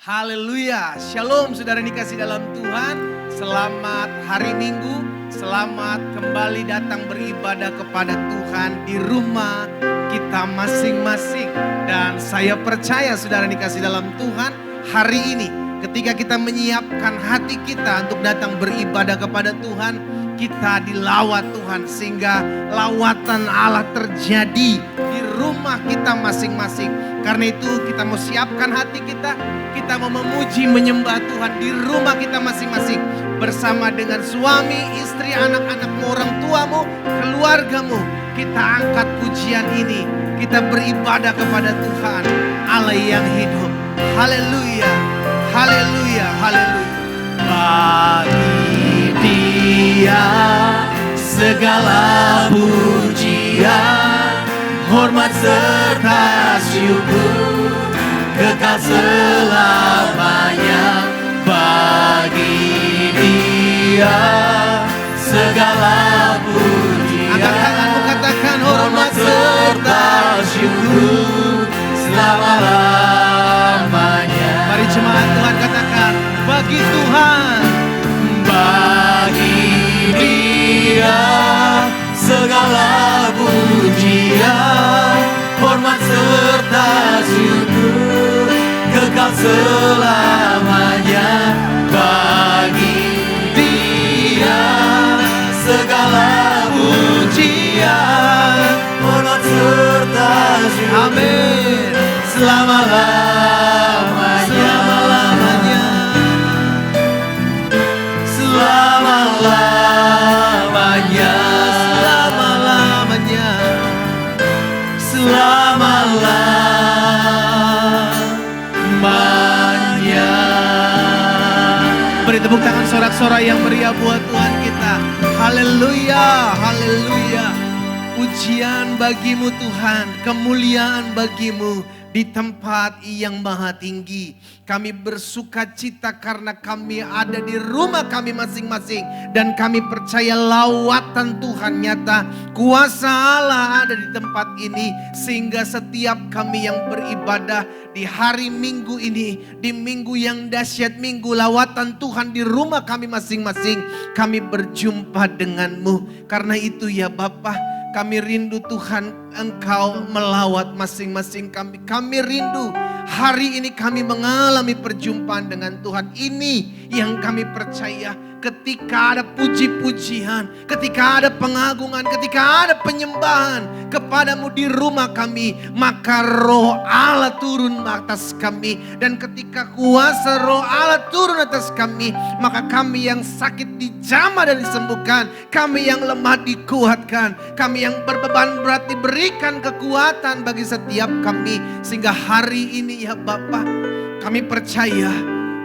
Haleluya, shalom saudara yang dikasih dalam Tuhan. Selamat hari Minggu, selamat kembali datang beribadah kepada Tuhan di rumah kita masing-masing. Dan saya percaya saudara yang dikasih dalam Tuhan, hari ini ketika kita menyiapkan hati kita untuk datang beribadah kepada Tuhan, kita dilawat Tuhan sehingga lawatan Allah terjadi di rumah kita masing-masing. Karena itu kita mau siapkan hati kita mau memuji menyembah Tuhan di rumah kita masing-masing. Bersama dengan suami, istri, anak-anakmu, orang tuamu, keluargamu. Kita angkat pujian ini, kita beribadah kepada Tuhan Allah yang hidup. Haleluya, haleluya, haleluya. Bagi Dia segala pujian, hormat serta syukur kekal selamanya. Bagi Dia segala pujian, angkat tanganmu, katakan hormat serta syukur selama-lamanya. Mari jemaat Tuhan katakan, bagi Tuhan, bagi Dia segala pujian, hormat serta syukur kekal selamanya. Bagi Dia segala pujian, hormat serta syukur, amin, selama-lamanya, selama-lamanya, selama-lamanya, selama-lamanya, selama-lamanya. Beri tepuk tangan sorak-sorai yang meriah buat Tuhan kita. Haleluya, haleluya. Pujian bagimu Tuhan, kemuliaan bagimu di tempat yang maha tinggi. Kami bersuka cita karena kami ada di rumah kami masing-masing. Dan kami percaya lawatan Tuhan nyata, kuasa Allah ada di tempat ini. Sehingga setiap kami yang beribadah di hari Minggu ini, di minggu yang dahsyat, minggu lawatan Tuhan di rumah kami masing-masing, kami berjumpa denganmu. Karena itu ya Bapa, kami rindu Tuhan Engkau melawat masing-masing kami. Kami rindu hari ini kami mengalami perjumpaan dengan Tuhan. Ini yang kami percaya. Ketika ada puji-pujian, ketika ada pengagungan, ketika ada penyembahan kepadamu di rumah kami, maka roh Allah turun atas kami. Dan ketika kuasa roh Allah turun atas kami, maka kami yang sakit dijamah dan disembuhkan, kami yang lemah dikuatkan, kami yang berbeban berat diberikan kekuatan bagi setiap kami. Sehingga hari ini ya Bapa, kami percaya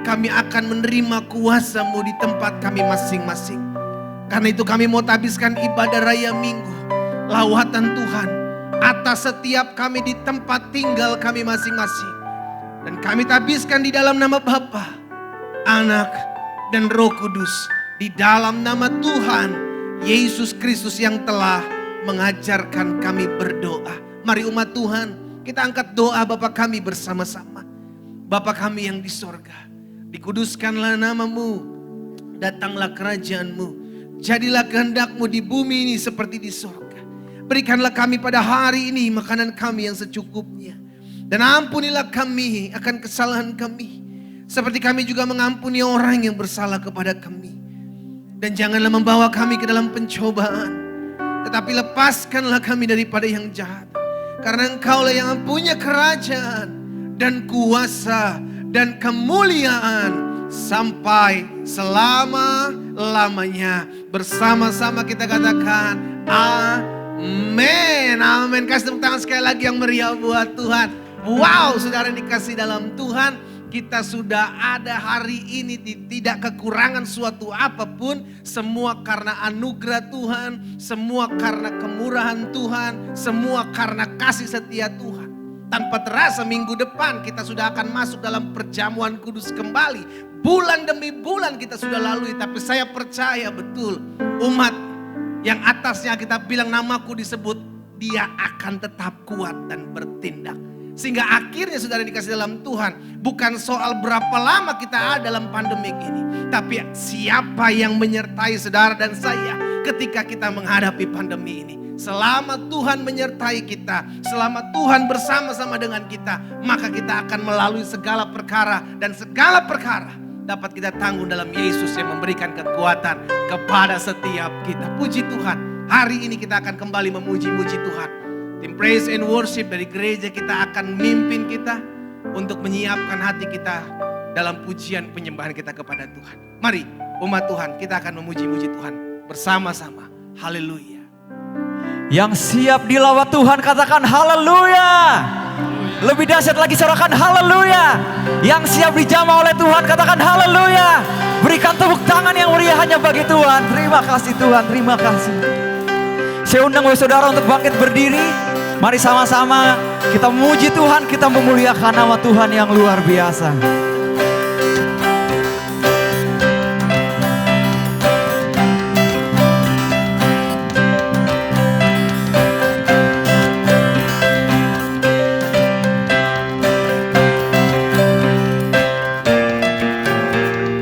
kami akan menerima kuasa-Mu di tempat kami masing-masing. Karena itu kami mau tabiskan ibadah raya Minggu, lawatan Tuhan atas setiap kami di tempat tinggal kami masing-masing. Dan kami tabiskan di dalam nama Bapa, Anak, dan Roh Kudus. Di dalam nama Tuhan Yesus Kristus yang telah mengajarkan kami berdoa. Mari umat Tuhan, kita angkat doa Bapa kami bersama-sama. Bapa kami yang di sorga, dikuduskanlah namamu, datanglah kerajaan-Mu, jadilah kehendak-Mu di bumi ini seperti di sorga. Berikanlah kami pada hari ini makanan kami yang secukupnya. Dan ampunilah kami akan kesalahan kami, seperti kami juga mengampuni orang yang bersalah kepada kami. Dan janganlah membawa kami ke dalam pencobaan, tetapi lepaskanlah kami daripada yang jahat. Karena Engkaulah yang mempunyai kerajaan dan kuasa dan kemuliaan sampai selama-lamanya. Bersama-sama kita katakan amin. Amin. Kasih tepuk tangan sekali lagi yang meriah buat Tuhan. Wow, saudara dikasih dalam Tuhan, kita sudah ada hari ini tidak kekurangan suatu apapun. Semua karena anugerah Tuhan, semua karena kemurahan Tuhan, semua karena kasih setia Tuhan. Tanpa terasa minggu depan kita sudah akan masuk dalam perjamuan kudus kembali. Bulan demi bulan kita sudah lalui, tapi saya percaya betul umat yang atasnya kita bilang namaku disebut, dia akan tetap kuat dan bertindak. Sehingga akhirnya saudara dikasih dalam Tuhan, bukan soal berapa lama kita ada dalam pandemik ini, tapi siapa yang menyertai saudara dan saya ketika kita menghadapi pandemi ini. Selama Tuhan menyertai kita, selama Tuhan bersama-sama dengan kita, maka kita akan melalui segala perkara, dan segala perkara dapat kita tanggung dalam Yesus yang memberikan kekuatan kepada setiap kita. Puji Tuhan, hari ini kita akan kembali memuji-muji Tuhan. Tim Praise and Worship dari gereja kita akan mimpin kita untuk menyiapkan hati kita dalam pujian penyembahan kita kepada Tuhan. Mari umat Tuhan, kita akan memuji-muji Tuhan bersama-sama. Haleluya. Yang siap dilawat Tuhan katakan haleluya. Lebih dahsyat lagi sorakan haleluya. Yang siap dijamah oleh Tuhan katakan haleluya. Berikan tepuk tangan yang meriah hanya bagi Tuhan. Terima kasih Tuhan, terima kasih. Saya undang saudara untuk bangkit berdiri. Mari sama-sama kita memuji Tuhan, kita memuliakan nama Tuhan yang luar biasa.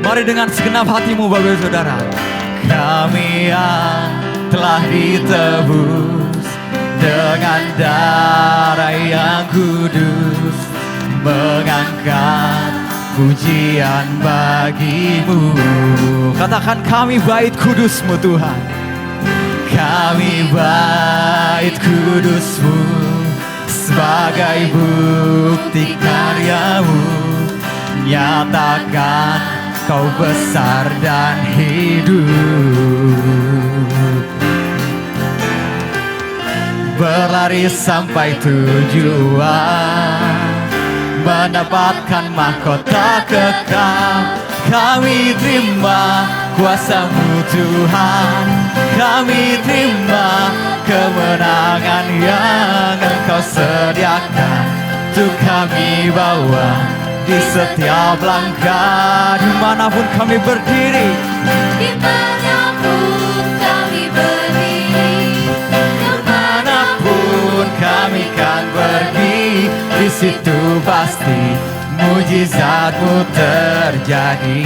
Mari dengan segenap hatimu Bapak Saudara. Kami yang telah ditebus dengan darah yang kudus, mengangkat pujian bagimu. Katakan kami bait kudus-Mu Tuhan. Kami bait kudus-Mu sebagai bukti karya-Mu. Nyatakan Kau besar dan hidup. Berlari sampai tujuan, mendapatkan mahkota kekal. Kami terima kuasa-Mu Tuhan. Kami terima kemenangan yang Engkau sediakan untuk kami bawa di setiap langkah. Dimanapun kami berdiri, dimanapun kami berdiri, kemanapun kami kan pergi, di situ pasti mujizat-Mu terjadi.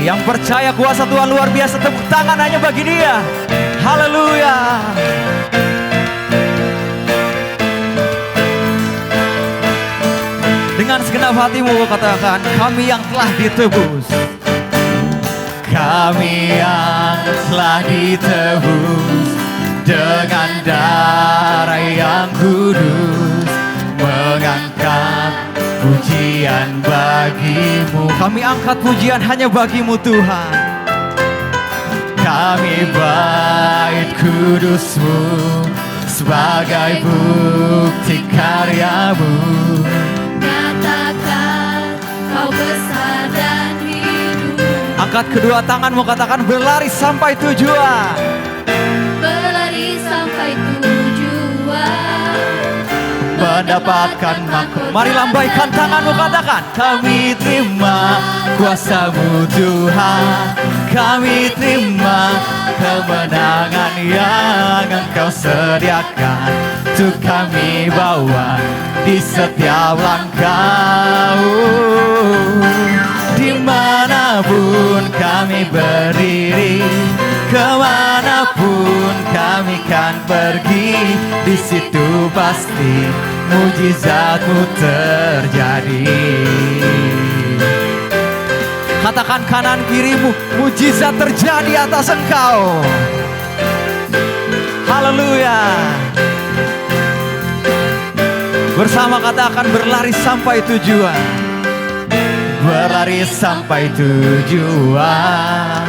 Yang percaya kuasa Tuhan luar biasa, tepuk tangan hanya bagi Dia. Haleluya. Dengan segenap hatimu katakan, kami yang telah ditebus. Kami yang telah ditebus dengan darah yang kudus, mengangkat pujian bagi-Mu. Kami angkat pujian hanya bagi-Mu Tuhan. Kami bait kudus-Mu sebagai bukti karya-Mu. Kau besar dan hidup. Angkat kedua tanganmu, katakan berlari sampai tujuan. Berlari sampai tujuan, Mendapatkan mahkota. Mari lambaikan tanganmu, katakan kami terima kuasa-Mu Tuhan. Kami terima kemenangan yang Engkau sediakan untuk kami bawa di setiap langkah. Dimanapun kami berdiri, kemanapun kami kan pergi, di situ pasti mujizat-Mu terjadi. Katakan kanan kirimu, mujizat terjadi atas engkau. Haleluya. Bersama katakan berlari sampai tujuan. Berlari sampai tujuan,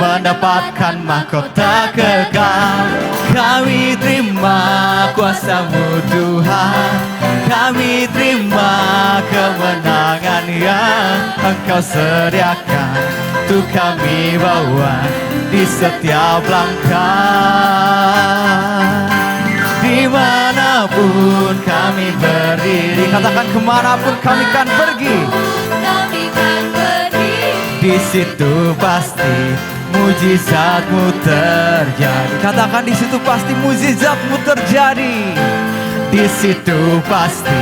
mendapatkan mahkota kekal. Kami terima kuasa-Mu Tuhan. Kami terima kemenangan yang Engkau sediakan untuk kami bawa di setiap langkah. Dimanapun kami berdiri, katakan kemanapun kami kan pergi, kami kan pergi. di situ pasti mujizat-Mu terjadi. Katakan di situ pasti mujizat-Mu terjadi. Di situ pasti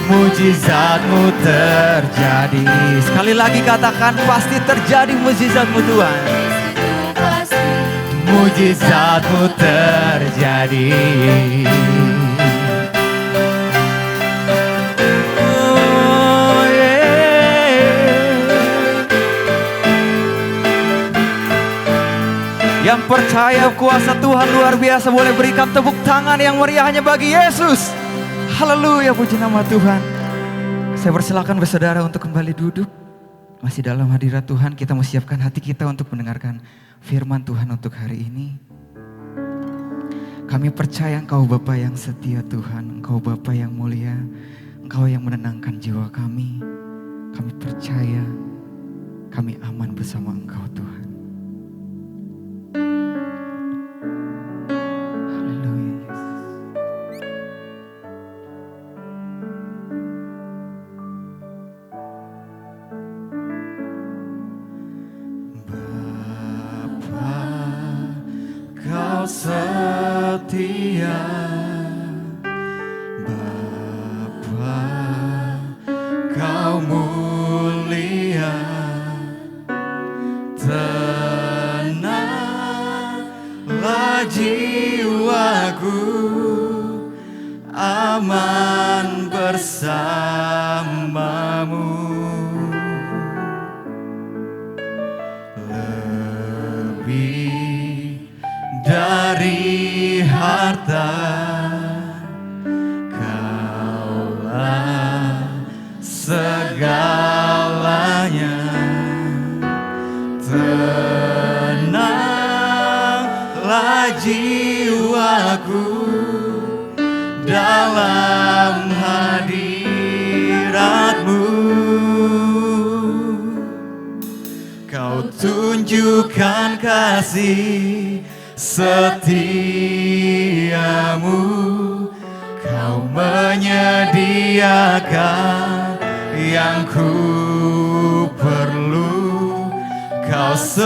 mujizatmu terjadi. Sekali lagi katakan, pasti terjadi mujizatmu Tuhan. Itu pasti Mujizatmu terjadi. Oh, yeah. Yang percaya kuasa Tuhan luar biasa boleh berikan tepuk tangan yang meriah hanya bagi Yesus. Haleluya, puji nama Tuhan. Saya persilakan bersaudara untuk kembali duduk. Masih dalam hadirat Tuhan, kita mau siapkan hati kita untuk mendengarkan firman Tuhan untuk hari ini. Kami percaya Engkau Bapa yang setia Tuhan, Engkau Bapa yang mulia, Engkau yang menenangkan jiwa kami. Kami percaya kami aman bersama Engkau Tuhan. Haleluya Yesus. Bapa, Kau setia, Bapa, Kau mulia, tenanglah jiwaku, aman bersamamu. Lebih dari harta, Kaulah segalanya. Tenanglah jiwaku dalam hadirat-Mu. Kau tunjukkan kasih setiamu, Kau menyediakan yang ku perlu. Kau setia,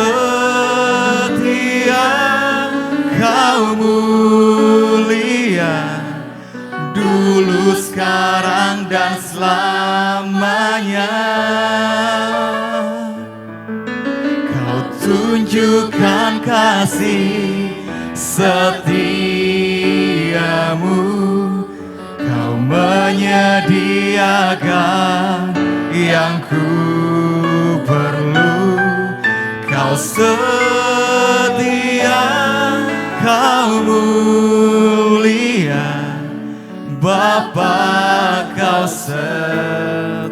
Kau mulia, dulu, sekarang, dan selamanya. Kau tunjukkan kasih setiamu, Kau menyediakan yang ku perlu. Kau setia, Kau mulia, Bapa, Kau setia.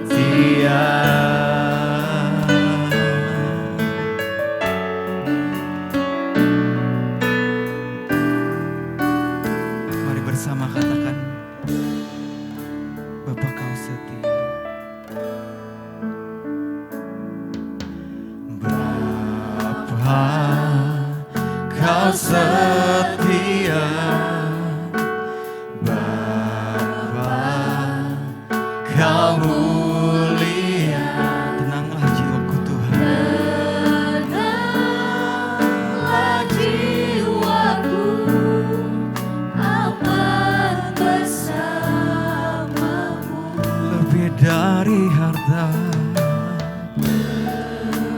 Mari bersama katakan, Bapa, Kau setia. Bapa, Kau setia. Bapa, Kau mulia. Tenanglah jiwaku Tuhan. tenanglah jiwaku, aman bersamamu. Lebih dari harta,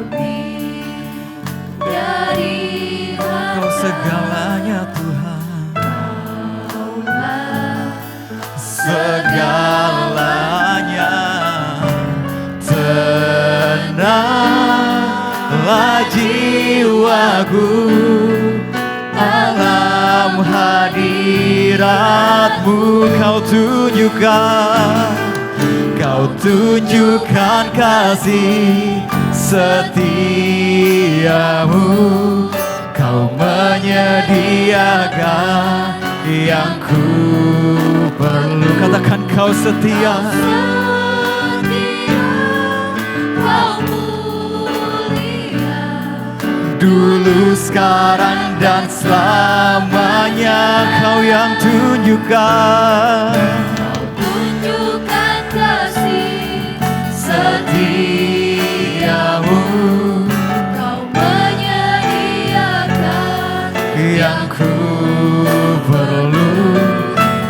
Lebih dari Kau segalanya Tuhan. Segalanya. Tenanglah jiwaku alam hadirat-Mu. Kau tunjukkan kasih setiamu, Kau menyediakan yang ku perlu. Katakan, Kau setia. setia, Kau mulia, Dulu, sekarang, dan selamanya. Kau yang tunjukkan tunjukkan kasih setiamu, Kau menyediakan yang ku perlu.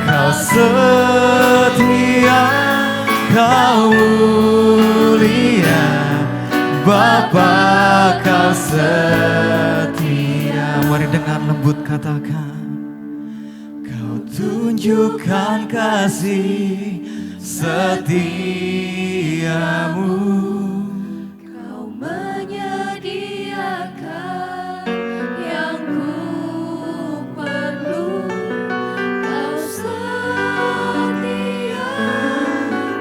Kau setia, setia. Mari dengan lembut katakan, Kau tunjukkan kasih setiamu. Kau menyediakan yang ku perlu. Kau setia,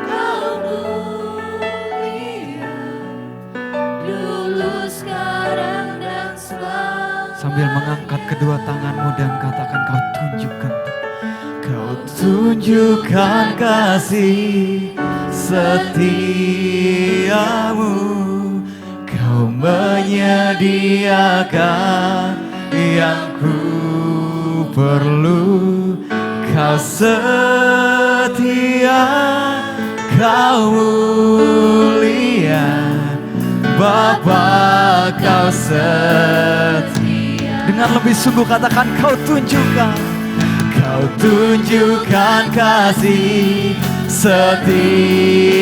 Kau mulia, dulu, sekarang, dan selamanya. Sambil mengangkat kedua tanganmu dan katakan, Kau tunjukkan. Kau tunjukkan kasih setiamu. Kau menyediakan yang ku perlu. Kau setia, Kau mulia, Bapa, Kau setia. Dengan lebih sungguh katakan, Kau tunjukkan. Kau tunjukkan kasih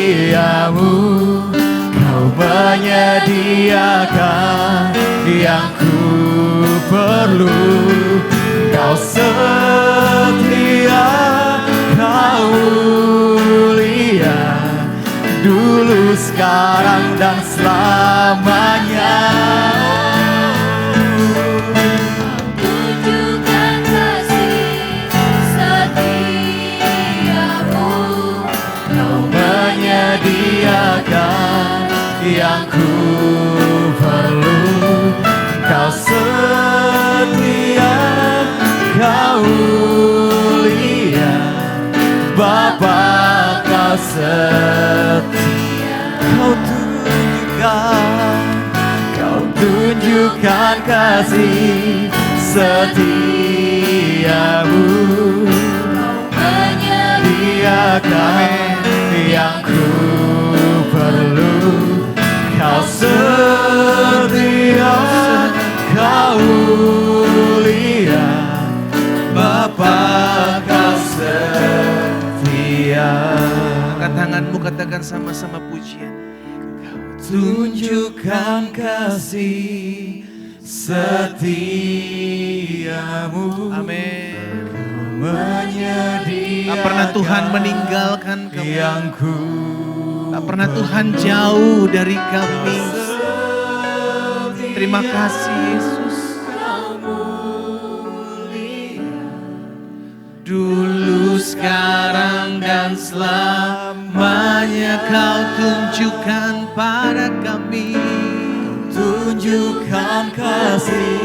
setiamu. Kau menyediakan yang ku perlu. Kau setia, Kau mulia, dulu, sekarang, dan selamanya. Tunjukkan kasih setiamu. Kau menyediakan yang ku perlu. Kau setia, Kau mulia, Bapa, Kau setia. Kau tunjukkan kasih setiamu. Kau menyediakan yang ku perlu. Kau setia, Kau mulia, Bapa, Kau setia. Angkat tanganmu, katakan sama-sama pujian. Kau tunjukkan kasih setiamu. Amin. Kau menyediakan Tak pernah Tuhan meninggalkan kami. yang ku Tak pernah Tuhan jauh dari kami. Terima kasih Yesus. Dulu, sekarang, dan selamanya Kau tunjukkan pada kami. tunjukkan kasih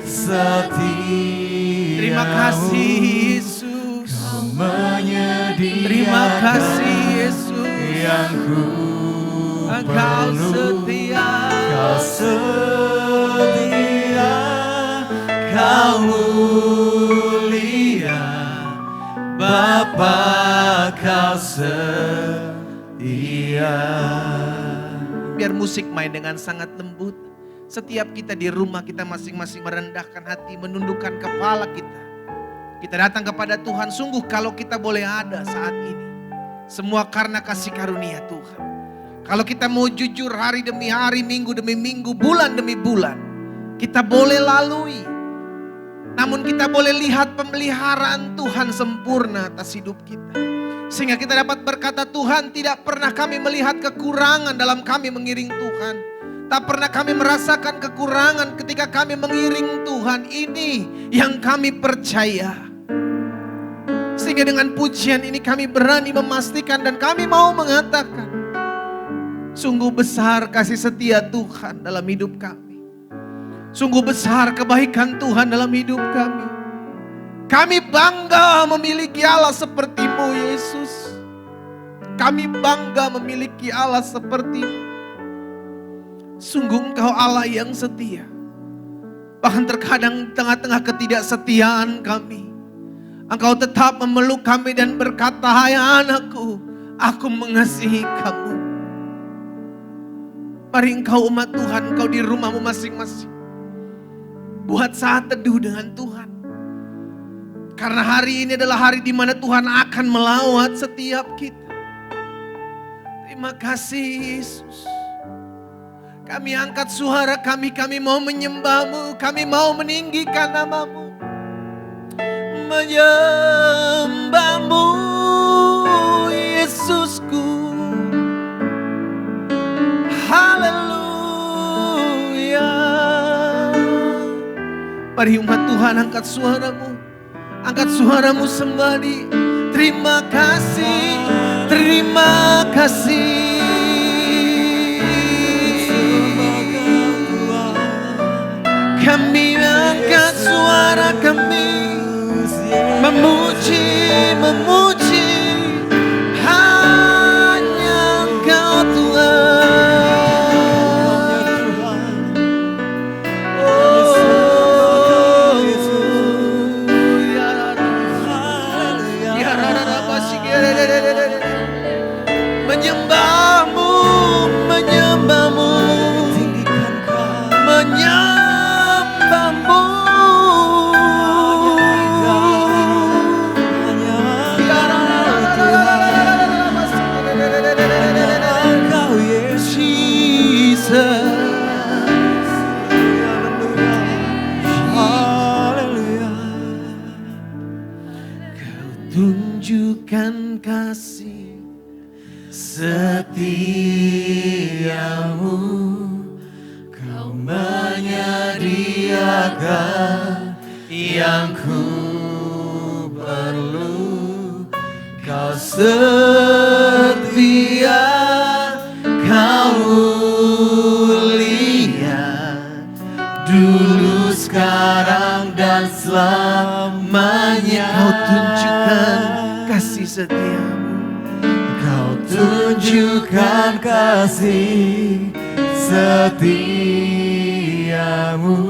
setiamu. Terima kasih Yesus. Kau menyediakan Terima kasih Yesus. yang ku Engkau perlu. setia. Kau setia, Kau mulia, Bapa, Kau setia. Biar musik main dengan sangat lembut. Setiap kita di rumah kita masing-masing merendahkan hati, menundukkan kepala kita. Kita datang kepada Tuhan, sungguh kalau kita boleh ada saat ini. Semua karena kasih karunia Tuhan. Kalau kita mau jujur hari demi hari, minggu demi minggu, bulan demi bulan. Kita boleh lalui. Namun kita boleh lihat pemeliharaan Tuhan sempurna atas hidup kita. Sehingga kita dapat berkata, Tuhan, tidak pernah kami melihat kekurangan dalam kami mengiring Tuhan. Tak pernah kami merasakan kekurangan ketika kami mengiring Tuhan. Ini yang kami percaya. Sehingga dengan pujian ini kami berani memastikan dan kami mau mengatakan, sungguh besar kasih setia Tuhan dalam hidup kami. Sungguh besar kebaikan Tuhan dalam hidup kami. Kami bangga memiliki Allah seperti-Mu, Yesus. Kami bangga memiliki Allah seperti-Mu. Sungguh Engkau Allah yang setia. Bahkan terkadang tengah-tengah ketidaksetiaan kami, Engkau tetap memeluk kami dan berkata, hai anakku, aku mengasihi kamu. Mari engkau umat Tuhan, engkau di rumahmu masing-masing, buat saat teduh dengan Tuhan. Karena hari ini adalah hari di mana Tuhan akan melawat setiap kita. Terima kasih Yesus. Kami angkat suara kami mau menyembah-Mu, kami mau meninggikan nama-Mu. Menyembah-Mu, Yesusku. Haleluya. Mari umat Tuhan angkat suaramu. Angkat suaramu sembah Dia. Terima kasih, terima kasih. Kami angkat suara kami, memuji, memuji. Hanya Engkau Tuhan. Oh, ya rara masih menyembah-Mu, menyembah-Mu, menyembah-Mu. Tunjukkan kasih setiamu, Kau menyediakan yang ku perlu. Kau setia, Kau mulia, dulu, sekarang, dan selamanya. Kau tunjukkan kasih setiamu. Kau tunjukkan kasih setiamu.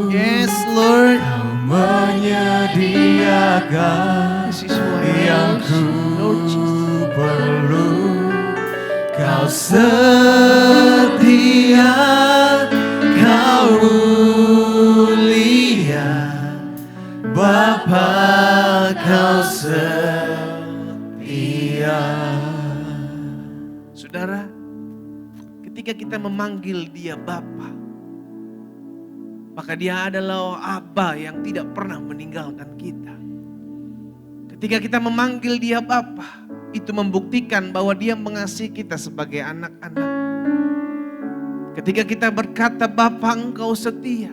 Yes, Lord. Kau menyediakan yang ku perlu. Kau setia, Kau mulia, Bapa, Kau setia. Saudara, ketika kita memanggil Dia Bapa, maka Dia adalah Aba yang tidak pernah meninggalkan kita. Ketika kita memanggil Dia Bapa, itu membuktikan bahwa Dia mengasihi kita sebagai anak-anak. Ketika kita berkata, Bapa, Engkau setia,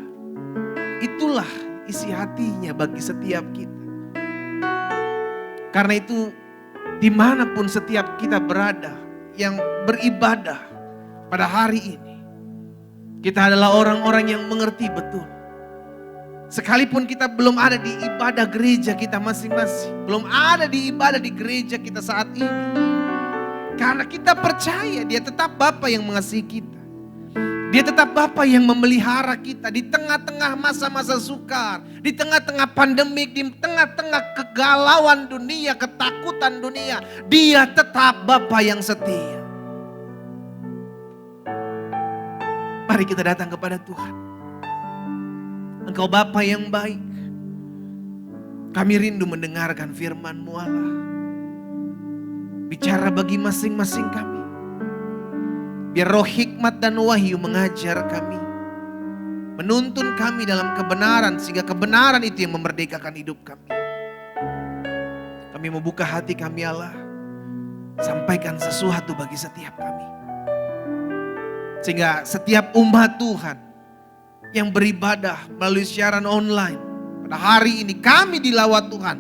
itulah isi hatinya bagi setiap kita. Karena itu, dimanapun setiap kita berada yang beribadah pada hari ini, kita adalah orang-orang yang mengerti betul. Sekalipun kita belum ada di ibadah gereja kita masing-masing, belum ada di ibadah di gereja kita saat ini, karena kita percaya Dia tetap Bapa yang mengasihi kita. Dia tetap Bapa yang memelihara kita di tengah-tengah masa-masa sukar, di tengah-tengah pandemik, di tengah-tengah kegalauan dunia, ketakutan dunia. Dia tetap Bapa yang setia. Mari kita datang kepada Tuhan. Engkau Bapa yang baik. Kami rindu mendengarkan firman-Mu Allah. Bicara bagi masing-masing kami. Biar roh hikmat dan wahyu mengajar kami. Menuntun kami dalam kebenaran, sehingga kebenaran itu yang memerdekakan hidup kami. Kami membuka hati kami Allah. Sampaikan sesuatu bagi setiap kami. Sehingga setiap umat Tuhan yang beribadah melalui siaran online, pada hari ini kami dilawat Tuhan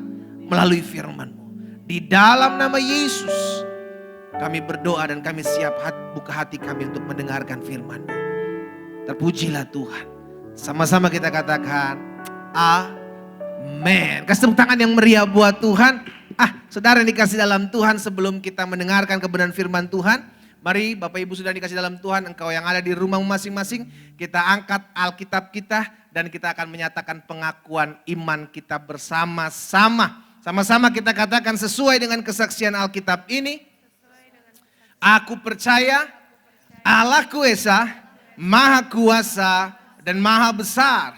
melalui firman-Mu. Di dalam nama Yesus kami berdoa dan kami siap buka hati kami untuk mendengarkan firman-Mu. Terpujilah Tuhan. Sama-sama kita katakan amin. Kasih tepuk tangan yang meriah buat Tuhan. Saudara yang dikasih dalam Tuhan, sebelum kita mendengarkan kebenaran firman Tuhan, mari Bapak Ibu sudah dikasih dalam Tuhan, engkau yang ada di rumahmu masing-masing, kita angkat Alkitab kita dan kita akan menyatakan pengakuan iman kita bersama-sama. Sama-sama kita katakan sesuai dengan kesaksian Alkitab ini. Aku percaya Allahku Esa, Maha Kuasa dan Maha Besar.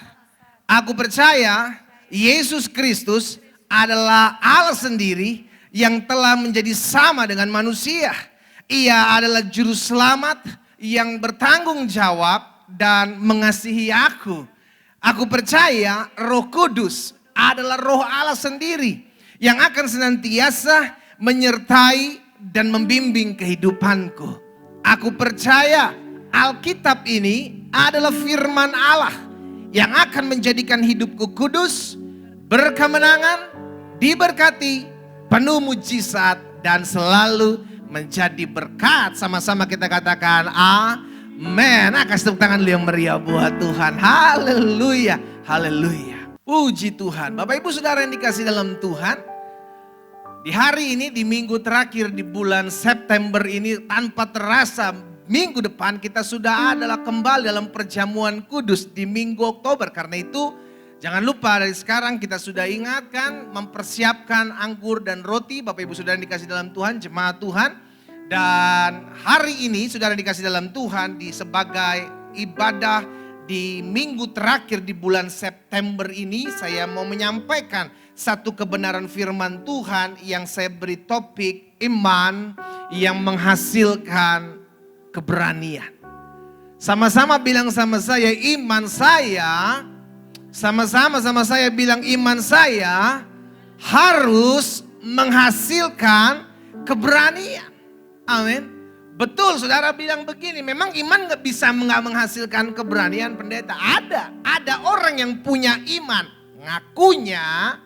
Aku percaya Yesus Kristus adalah Allah sendiri yang telah menjadi sama dengan manusia. Ia adalah juru selamat yang bertanggung jawab dan mengasihi aku. Aku percaya Roh Kudus adalah Roh Allah sendiri yang akan senantiasa menyertai dan membimbing kehidupanku. Aku percaya Alkitab ini adalah firman Allah yang akan menjadikan hidupku kudus, berkemenangan, diberkati, penuh mujizat, dan selalu menjadi berkat. Sama-sama kita katakan amin. Kasih tepuk tangan yang meriah buat Tuhan. Haleluya, haleluya. Puji Tuhan. Bapak Ibu Saudara yang dikasih dalam Tuhan, di hari ini, di minggu terakhir di bulan September ini, tanpa terasa minggu depan kita sudah adalah kembali dalam perjamuan kudus di minggu Oktober. Karena itu jangan lupa dari sekarang kita sudah ingatkan mempersiapkan anggur dan roti. Bapak Ibu Saudara yang dikasih dalam Tuhan, jemaat Tuhan. Dan hari ini saudara dikasih dalam Tuhan di sebagai ibadah di minggu terakhir di bulan September ini, saya mau menyampaikan satu kebenaran firman Tuhan yang saya beri topik iman yang menghasilkan keberanian. Sama-sama bilang sama saya, iman saya, sama-sama sama saya bilang iman saya harus menghasilkan keberanian. Amin. Betul, saudara bilang begini, memang iman gak bisa menghasilkan keberanian pendeta. Ada orang yang punya iman, ngakunya,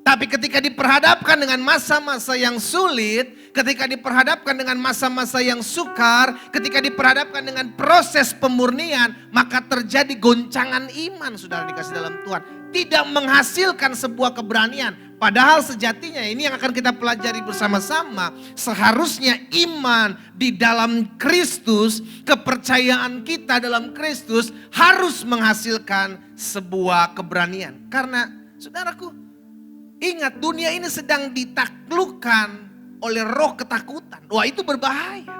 tapi ketika diperhadapkan dengan masa-masa yang sulit, ketika diperhadapkan dengan masa-masa yang sukar, ketika diperhadapkan dengan proses pemurnian, maka terjadi goncangan iman, saudara dikasih dalam Tuhan. Tidak menghasilkan sebuah keberanian. Padahal sejatinya ini yang akan kita pelajari bersama-sama. Seharusnya iman di dalam Kristus, kepercayaan kita dalam Kristus harus menghasilkan sebuah keberanian. Karena saudaraku, ingat dunia ini sedang ditaklukkan oleh roh ketakutan. Wah, itu berbahaya.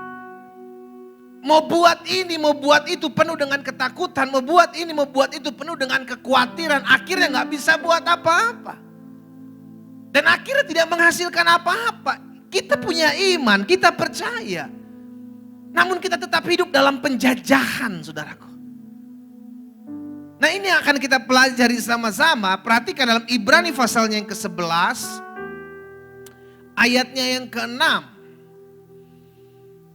Mau buat ini, mau buat itu penuh dengan ketakutan. Mau buat ini, mau buat itu penuh dengan kekhawatiran. Akhirnya gak bisa buat apa-apa. Dan akhirnya tidak menghasilkan apa-apa. Kita punya iman, kita percaya. Namun kita tetap hidup dalam penjajahan, saudaraku. Nah, ini akan kita pelajari sama-sama. Perhatikan dalam Ibrani pasalnya yang ke-11, ayatnya yang ke-6.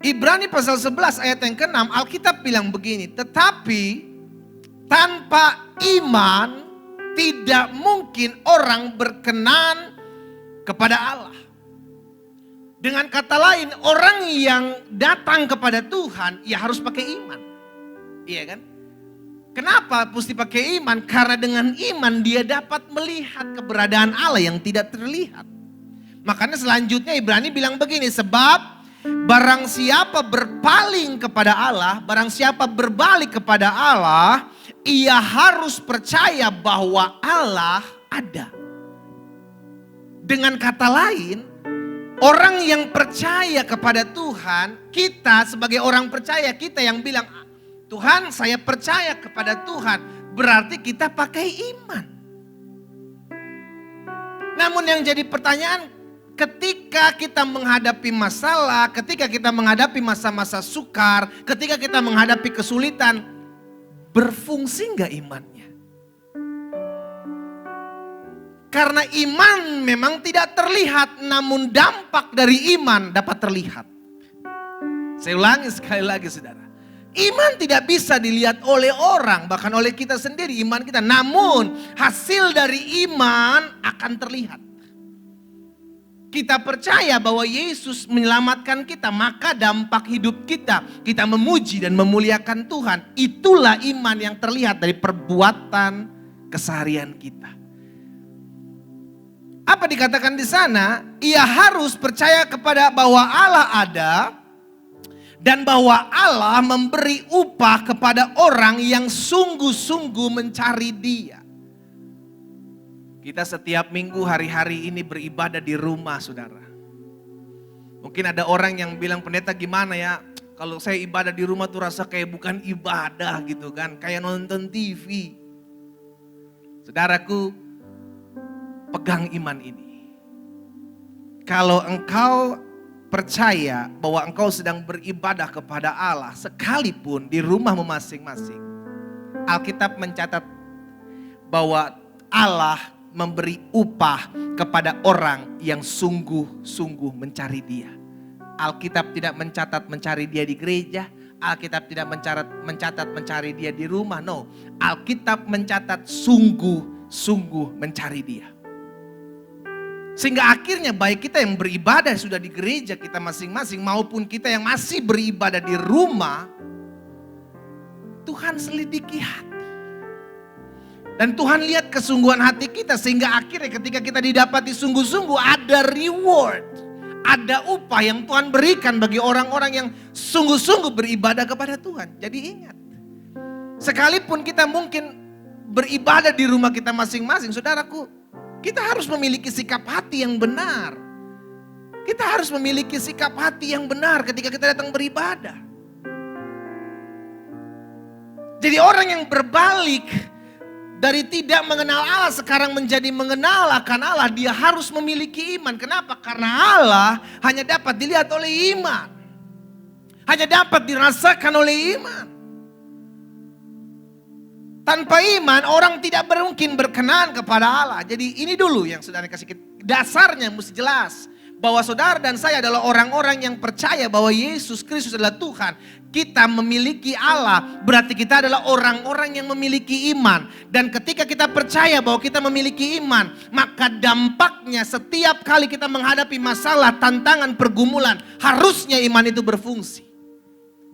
Ibrani pasal 11 ayat yang ke-6, Alkitab bilang begini, tetapi tanpa iman tidak mungkin orang berkenan kepada Allah. Dengan kata lain, orang yang datang kepada Tuhan, ya harus pakai iman. Iya kan? Kenapa mesti pakai iman? Karena dengan iman dia dapat melihat keberadaan Allah yang tidak terlihat. Makanya selanjutnya Ibrani bilang begini, sebab barang siapa berpaling kepada Allah, barang siapa berbalik kepada Allah, ia harus percaya bahwa Allah ada. Dengan kata lain, orang yang percaya kepada Tuhan, kita sebagai orang percaya, kita yang bilang, Tuhan saya percaya kepada Tuhan, berarti kita pakai iman. Namun yang jadi pertanyaan, ketika kita menghadapi masalah, ketika kita menghadapi masa-masa sukar, ketika kita menghadapi kesulitan, berfungsi enggak imannya? Karena iman memang tidak terlihat, namun dampak dari iman dapat terlihat. Saya ulangi sekali lagi saudara. Iman tidak bisa dilihat oleh orang, bahkan oleh kita sendiri iman kita. Namun hasil dari iman akan terlihat. Kita percaya bahwa Yesus menyelamatkan kita, maka dampak hidup kita, kita memuji dan memuliakan Tuhan. Itulah iman yang terlihat dari perbuatan keseharian kita. Apa dikatakan di sana? Ia harus percaya kepada bahwa Allah ada dan bahwa Allah memberi upah kepada orang yang sungguh-sungguh mencari Dia. Kita setiap minggu hari-hari ini beribadah di rumah, saudara. Mungkin ada orang yang bilang, pendeta gimana ya? Kalau saya ibadah di rumah tuh rasa kayak bukan ibadah gitu kan. Kayak nonton TV. Saudaraku, pegang iman ini. Kalau engkau percaya bahwa engkau sedang beribadah kepada Allah sekalipun di rumahmu masing-masing. Alkitab mencatat bahwa Allah memberi upah kepada orang yang sungguh-sungguh mencari Dia. Alkitab tidak mencatat mencari Dia di gereja, Alkitab tidak mencatat mencari Dia di rumah, no. Alkitab mencatat sungguh-sungguh mencari Dia. Sehingga akhirnya baik kita yang beribadah sudah di gereja kita masing-masing maupun kita yang masih beribadah di rumah, Tuhan selidiki hati. Dan Tuhan lihat kesungguhan hati kita sehingga akhirnya ketika kita didapati sungguh-sungguh ada reward. Ada upah yang Tuhan berikan bagi orang-orang yang sungguh-sungguh beribadah kepada Tuhan. Jadi ingat, sekalipun kita mungkin beribadah di rumah kita masing-masing, saudaraku, kita harus memiliki sikap hati yang benar. Kita harus memiliki sikap hati yang benar ketika kita datang beribadah. Jadi orang yang berbalik dari tidak mengenal Allah sekarang menjadi mengenal akan Allah, dia harus memiliki iman. Kenapa? Karena Allah hanya dapat dilihat oleh iman. Hanya dapat dirasakan oleh iman. Tanpa iman orang tidak mungkin berkenan kepada Allah. Jadi ini dulu yang saudara kasih dasarnya mesti jelas. Bahwa saudara dan saya adalah orang-orang yang percaya bahwa Yesus Kristus adalah Tuhan. Kita memiliki Allah, berarti kita adalah orang-orang yang memiliki iman. Dan ketika kita percaya bahwa kita memiliki iman, maka dampaknya setiap kali kita menghadapi masalah, tantangan, pergumulan, harusnya iman itu berfungsi.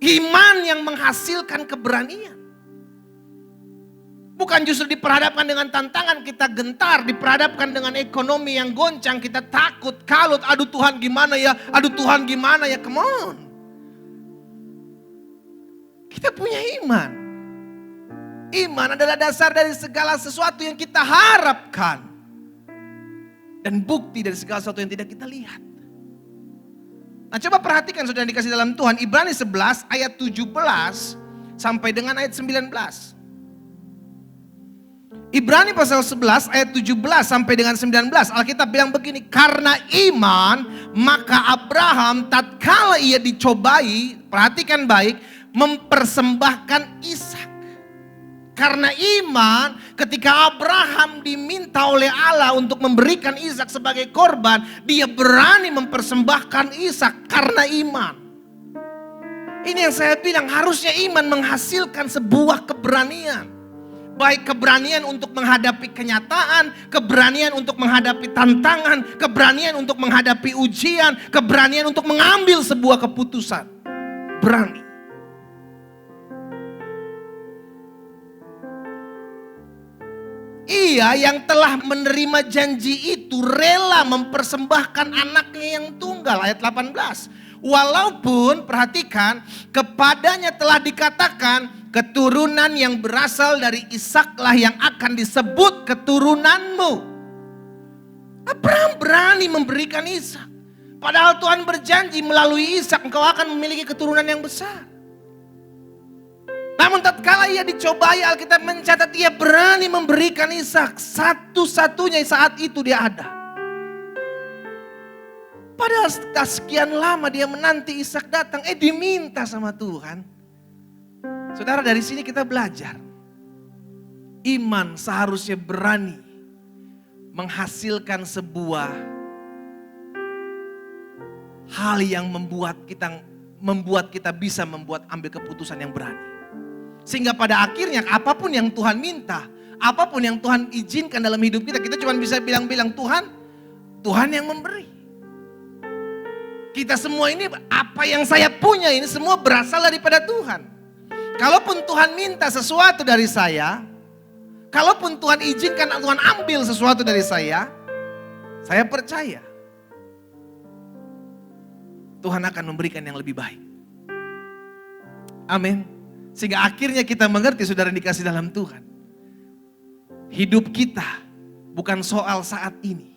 Iman yang menghasilkan keberanian. Bukan justru diperhadapkan dengan tantangan kita gentar, diperhadapkan dengan ekonomi yang goncang, kita takut, kalut, aduh Tuhan gimana ya, aduh Tuhan gimana ya, come on. Kita punya iman. Iman adalah dasar dari segala sesuatu yang kita harapkan. Dan bukti dari segala sesuatu yang tidak kita lihat. Nah coba perhatikan saudara yang dikasih dalam Tuhan, Ibrani 11 ayat 17 sampai dengan ayat 19. Ibrani pasal 11 ayat 17 sampai dengan 19. Alkitab bilang begini, karena iman maka Abraham tatkala ia dicobai, perhatikan baik, mempersembahkan Ishak. Karena iman ketika Abraham diminta oleh Allah untuk memberikan Ishak sebagai korban, dia berani mempersembahkan Ishak karena iman. Ini yang saya bilang, harusnya iman menghasilkan sebuah keberanian. Baik keberanian untuk menghadapi kenyataan, keberanian untuk menghadapi tantangan, keberanian untuk menghadapi ujian, keberanian untuk mengambil sebuah keputusan. Berani. Ia yang telah menerima janji itu rela mempersembahkan anaknya yang tunggal. Ayat 18. Walaupun, perhatikan, kepadanya telah dikatakan, keturunan yang berasal dari Ishaklah yang akan disebut keturunanmu. Abraham berani memberikan Ishak. Padahal Tuhan berjanji melalui Ishak engkau akan memiliki keturunan yang besar. Namun tatkala ia dicobai, Alkitab mencatat ia berani memberikan Ishak. Satu-satunya saat itu dia ada. Padahal setelah sekian lama dia menanti Ishak datang, diminta sama Tuhan. Saudara, dari sini kita belajar. Iman seharusnya berani menghasilkan sebuah hal yang membuat kita bisa ambil keputusan yang berani. Sehingga pada akhirnya apapun yang Tuhan minta, apapun yang Tuhan izinkan dalam hidup kita cuma bisa bilang-bilang Tuhan yang memberi. Kita semua ini, apa yang saya punya ini semua berasal daripada Tuhan. Kalaupun Tuhan minta sesuatu dari saya, kalaupun Tuhan izinkan Tuhan ambil sesuatu dari saya percaya Tuhan akan memberikan yang lebih baik. Amin. Sehingga akhirnya kita mengerti, saudara dikasih dalam Tuhan, hidup kita bukan soal saat ini,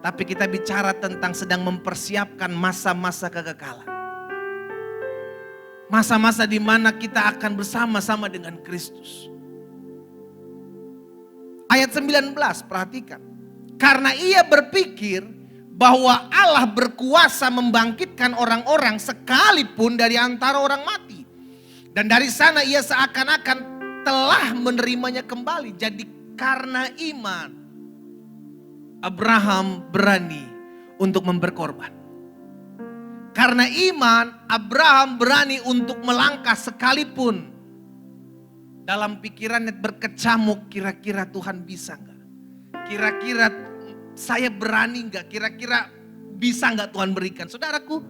tapi kita bicara tentang sedang mempersiapkan masa-masa kekekalan. Masa-masa di mana kita akan bersama-sama dengan Kristus. Ayat 19, perhatikan. Karena ia berpikir bahwa Allah berkuasa membangkitkan orang-orang sekalipun dari antara orang mati. Dan dari sana ia seakan-akan telah menerimanya kembali. Jadi karena iman, Abraham berani untuk berkorban. Karena iman, Abraham berani untuk melangkah sekalipun dalam pikirannya berkecamuk, kira-kira Tuhan bisa enggak? Kira-kira saya berani enggak? Kira-kira bisa enggak Tuhan berikan? Saudaraku,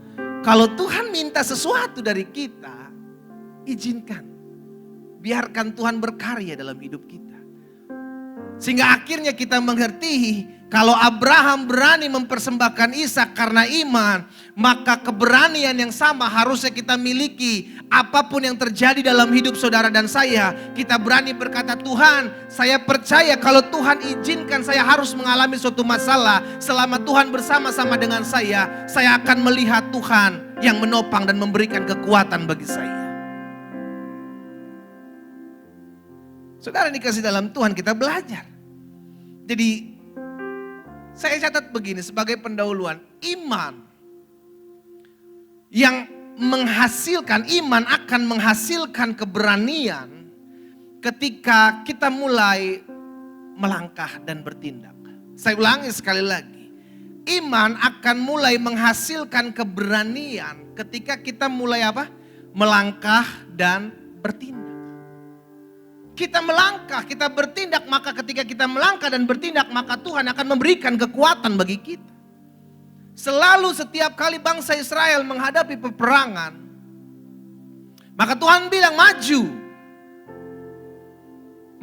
kalau Tuhan minta sesuatu dari kita, izinkan. Biarkan Tuhan berkarya dalam hidup kita. Sehingga akhirnya kita mengerti kalau Abraham berani mempersembahkan Ishak karena iman, maka keberanian yang sama harusnya kita miliki. Apapun yang terjadi dalam hidup saudara dan saya, kita berani berkata, Tuhan, saya percaya kalau Tuhan izinkan saya harus mengalami suatu masalah, selama Tuhan bersama-sama dengan saya akan melihat Tuhan yang menopang dan memberikan kekuatan bagi saya. Saudara dikasih dalam Tuhan, kita belajar. Jadi saya catat begini sebagai pendahuluan, iman yang menghasilkan, iman akan menghasilkan keberanian ketika kita mulai melangkah dan bertindak. Saya ulangi sekali lagi, iman akan mulai menghasilkan keberanian ketika kita mulai apa? Melangkah dan bertindak. Kita melangkah, kita bertindak, maka ketika kita melangkah dan bertindak, maka Tuhan akan memberikan kekuatan bagi kita. Selalu setiap kali bangsa Israel menghadapi peperangan, maka Tuhan bilang maju.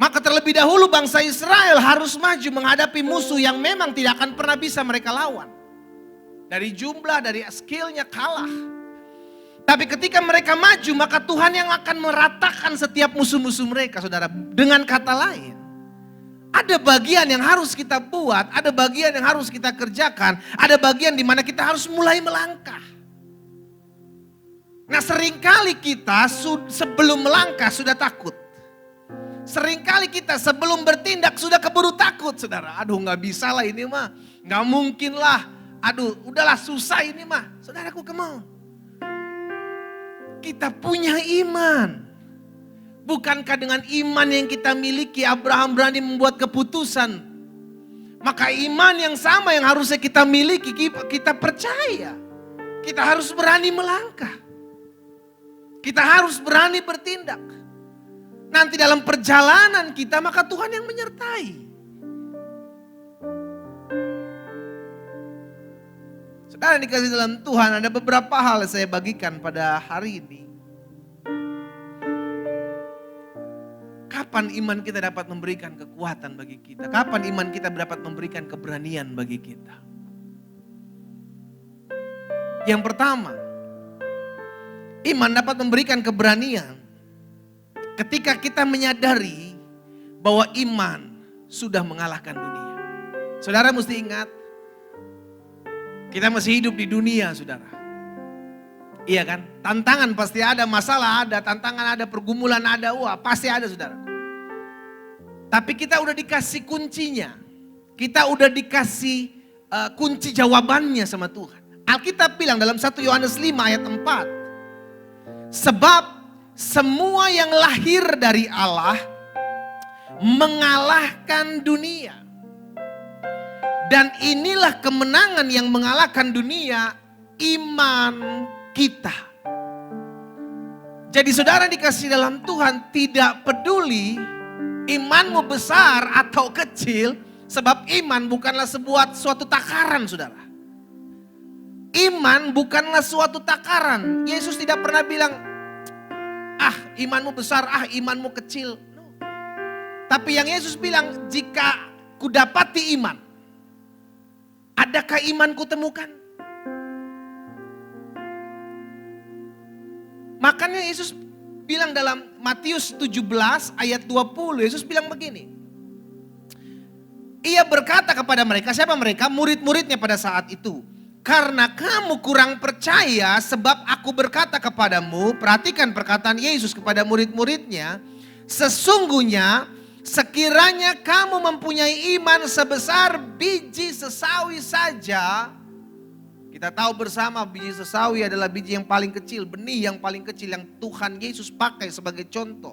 Maka terlebih dahulu bangsa Israel harus maju menghadapi musuh yang memang tidak akan pernah bisa mereka lawan. Dari jumlah, dari skillnya kalah. Tapi ketika mereka maju, maka Tuhan yang akan meratakan setiap musuh-musuh mereka, saudara. Dengan kata lain, ada bagian yang harus kita buat, ada bagian yang harus kita kerjakan, ada bagian di mana kita harus mulai melangkah. Nah, seringkali kita sebelum melangkah sudah takut. Seringkali kita sebelum bertindak sudah keburu takut, saudara. Aduh, nggak bisa lah ini mah, nggak mungkin lah. Aduh, udahlah susah ini mah. Saudaraku, come on. Kita punya iman. Bukankah dengan iman yang kita miliki Abraham berani membuat keputusan? Maka iman yang sama yang harusnya kita miliki, kita percaya. Kita harus berani melangkah. Kita harus berani bertindak. Nanti dalam perjalanan kita maka Tuhan yang menyertai. Saudara dikasih dalam Tuhan, ada beberapa hal yang saya bagikan pada hari ini. Kapan iman kita dapat memberikan kekuatan bagi kita? Kapan iman kita dapat memberikan keberanian bagi kita? Yang pertama, iman dapat memberikan keberanian ketika kita menyadari bahwa iman sudah mengalahkan dunia. Saudara mesti ingat, kita masih hidup di dunia, saudara. Iya kan? Tantangan pasti ada, masalah ada, tantangan ada, pergumulan ada, wah pasti ada, saudara. Tapi kita udah dikasih kuncinya. Kita udah dikasih kunci jawabannya sama Tuhan. Alkitab bilang dalam 1 Yohanes 5 ayat 4. Sebab semua yang lahir dari Allah mengalahkan dunia. Dan inilah kemenangan yang mengalahkan dunia, iman kita. Jadi saudara dikasih dalam Tuhan, tidak peduli imanmu besar atau kecil, sebab iman bukanlah suatu takaran, saudara. Iman bukanlah suatu takaran. Yesus tidak pernah bilang, imanmu besar, imanmu kecil. No. Tapi yang Yesus bilang, jika kudapati iman, adakah iman kutemukan? Makanya Yesus bilang dalam Matius 17 ayat 20, Yesus bilang begini. Ia berkata kepada mereka, siapa mereka? Murid-muridnya pada saat itu. Karena kamu kurang percaya sebab aku berkata kepadamu, perhatikan perkataan Yesus kepada murid-muridnya. Sesungguhnya sekiranya kamu mempunyai iman sebesar biji sesawi saja, Kita tahu bersama biji sesawi adalah biji yang paling kecil, benih yang paling kecil yang Tuhan Yesus pakai sebagai contoh.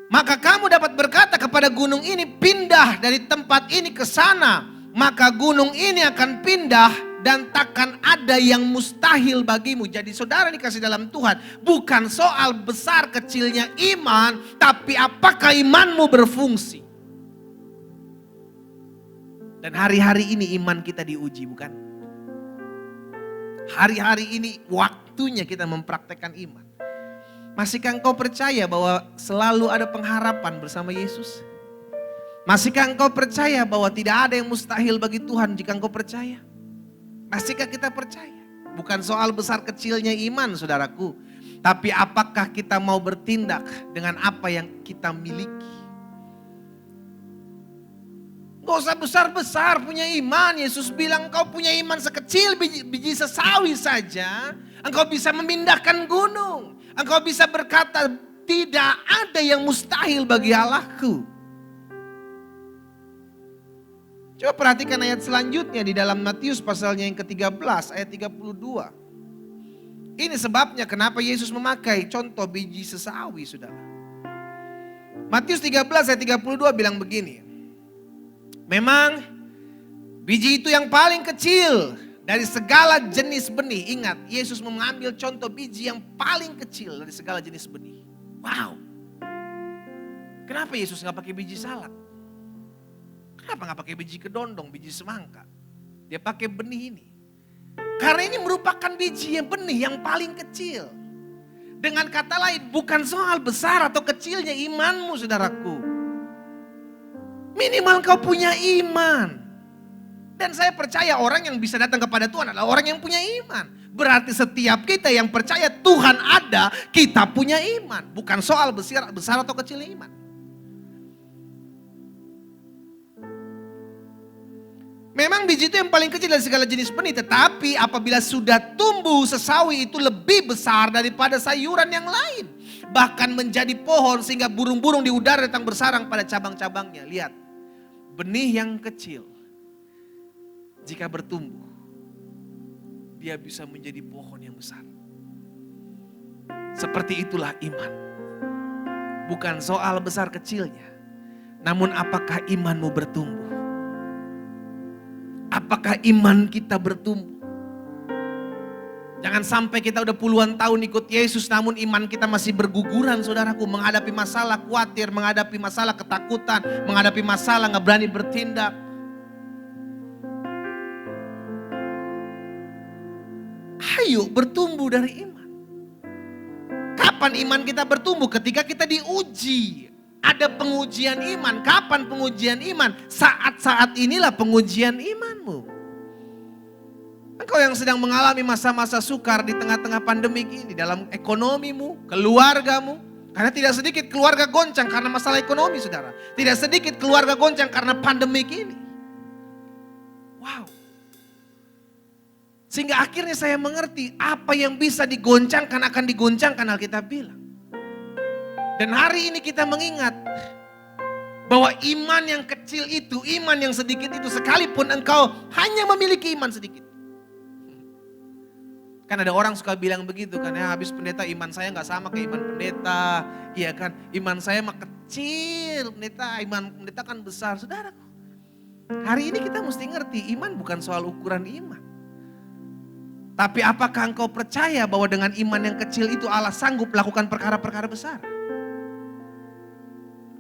Maka kamu dapat berkata kepada gunung ini, pindah dari tempat ini ke sana. Maka gunung ini akan pindah dan takkan ada yang mustahil bagimu. Jadi saudara dikasih dalam Tuhan, bukan soal besar kecilnya iman, tapi apakah imanmu berfungsi. Dan hari-hari ini iman kita diuji, bukan? Hari-hari ini waktunya kita mempraktekkan iman. Masihkah engkau percaya bahwa selalu ada pengharapan bersama Yesus? Masihkah engkau percaya bahwa tidak ada yang mustahil bagi Tuhan jika engkau percaya? Masihkah kita percaya? Bukan soal besar kecilnya iman, saudaraku. Tapi apakah kita mau bertindak dengan apa yang kita miliki? Gak usah besar-besar punya iman. Yesus bilang engkau punya iman sekecil biji sesawi saja. Engkau bisa memindahkan gunung. Engkau bisa berkata, tidak ada yang mustahil bagi Allahku. Coba perhatikan ayat selanjutnya di dalam Matius pasalnya yang ke-13 ayat 32. Ini sebabnya kenapa Yesus memakai contoh biji sesawi, saudara. Matius 13 ayat 32 bilang begini. Memang biji itu yang paling kecil dari segala jenis benih. Ingat, Yesus mengambil contoh biji yang paling kecil dari segala jenis benih. Wow. Kenapa Yesus gak pakai biji salak? Kenapa gak pakai biji kedondong, biji semangka? Dia pakai benih ini. Karena ini merupakan biji yang benih yang paling kecil. Dengan kata lain, bukan soal besar atau kecilnya imanmu, saudaraku. Minimal kau punya iman. Dan saya percaya orang yang bisa datang kepada Tuhan adalah orang yang punya iman. Berarti setiap kita yang percaya Tuhan ada, kita punya iman. Bukan soal besar atau kecilnya iman. Memang biji itu yang paling kecil dari segala jenis benih. Tetapi apabila sudah tumbuh, sesawi itu lebih besar daripada sayuran yang lain. Bahkan menjadi pohon sehingga burung-burung di udara datang bersarang pada cabang-cabangnya. Lihat, benih yang kecil jika bertumbuh, dia bisa menjadi pohon yang besar. Seperti itulah iman. Bukan soal besar kecilnya, namun apakah imanmu bertumbuh? Apakah iman kita bertumbuh? Jangan sampai kita udah puluhan tahun ikut Yesus namun iman kita masih berguguran, saudaraku. Menghadapi masalah khawatir, menghadapi masalah ketakutan, menghadapi masalah gak berani bertindak. Ayo bertumbuh dari iman. Kapan iman kita bertumbuh? Ketika kita diuji. Ada pengujian iman. Kapan pengujian iman? Saat-saat inilah pengujian imanmu. Engkau yang sedang mengalami masa-masa sukar di tengah-tengah pandemi ini. Dalam ekonomimu, keluargamu. Karena tidak sedikit keluarga goncang karena masalah ekonomi, saudara. Tidak sedikit keluarga goncang karena pandemi ini. Wow. Sehingga akhirnya saya mengerti apa yang bisa digoncangkan akan digoncangkan, Alkitab bilang. Dan hari ini kita mengingat bahwa iman yang kecil itu, iman yang sedikit itu, sekalipun engkau hanya memiliki iman sedikit. Kan ada orang suka bilang begitu kan, ya habis pendeta iman saya gak sama kayak iman pendeta. Iya kan, iman saya mah kecil, pendeta, iman pendeta kan besar. Saudaraku, hari ini kita mesti ngerti iman bukan soal ukuran iman. Tapi apakah engkau percaya bahwa dengan iman yang kecil itu Allah sanggup melakukan perkara-perkara besar?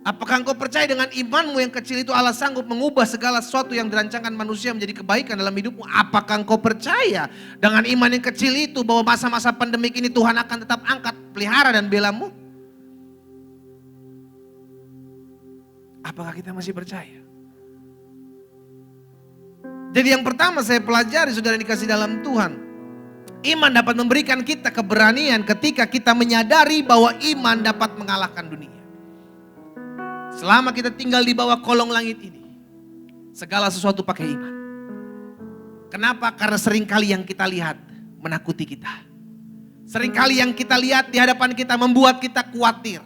Apakah engkau percaya dengan imanmu yang kecil itu Allah sanggup mengubah segala sesuatu yang dirancangkan manusia menjadi kebaikan dalam hidupmu? Apakah engkau percaya dengan iman yang kecil itu bahwa masa-masa pandemik ini Tuhan akan tetap angkat, pelihara dan belamu? Apakah kita masih percaya? Jadi yang pertama saya pelajari, saudara dikasih dalam Tuhan. Iman dapat memberikan kita keberanian ketika kita menyadari bahwa iman dapat mengalahkan dunia. Selama kita tinggal di bawah kolong langit ini, segala sesuatu pakai iman. Kenapa? Karena seringkali yang kita lihat menakuti kita. Seringkali yang kita lihat di hadapan kita membuat kita khawatir.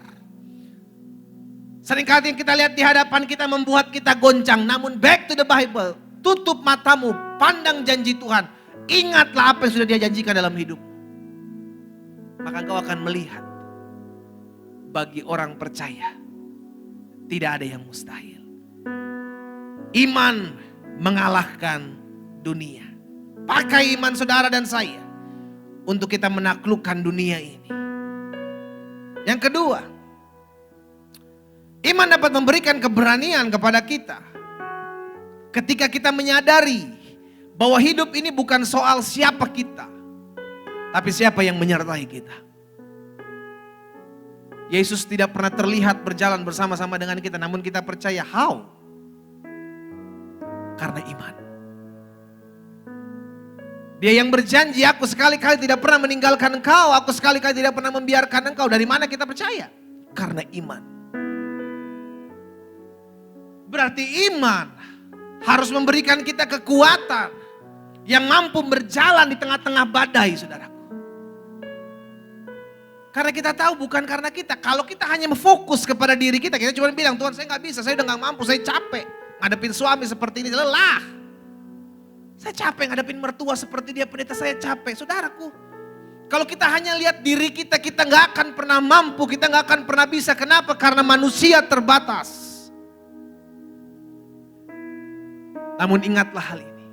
Seringkali yang kita lihat di hadapan kita membuat kita goncang. Namun back to the Bible, tutup matamu, pandang janji Tuhan. Ingatlah apa yang sudah dia janjikan dalam hidup. Maka engkau akan melihat, bagi orang percaya tidak ada yang mustahil. Iman mengalahkan dunia. Pakai iman saudara dan saya untuk kita menaklukkan dunia ini. Yang kedua, iman dapat memberikan keberanian kepada kita. Ketika kita menyadari bahwa hidup ini bukan soal siapa kita, tapi siapa yang menyertai kita. Yesus tidak pernah terlihat berjalan bersama-sama dengan kita, namun kita percaya. How? Karena iman. Dia yang berjanji, aku sekali-kali tidak pernah meninggalkan engkau, aku sekali-kali tidak pernah membiarkan engkau. Dari mana kita percaya? Karena iman. Berarti iman harus memberikan kita kekuatan yang mampu berjalan di tengah-tengah badai, saudaraku. Karena kita tahu bukan karena kita. Kalau kita hanya fokus kepada diri kita, kita cuma bilang, Tuhan saya gak bisa, saya udah gak mampu, saya capek. Ngadepin suami seperti ini, lelah. Saya capek ngadepin mertua seperti dia, pendeta saya capek. Saudaraku, kalau kita hanya lihat diri kita, kita gak akan pernah mampu, kita gak akan pernah bisa. Kenapa? Karena manusia terbatas. Namun ingatlah hal ini.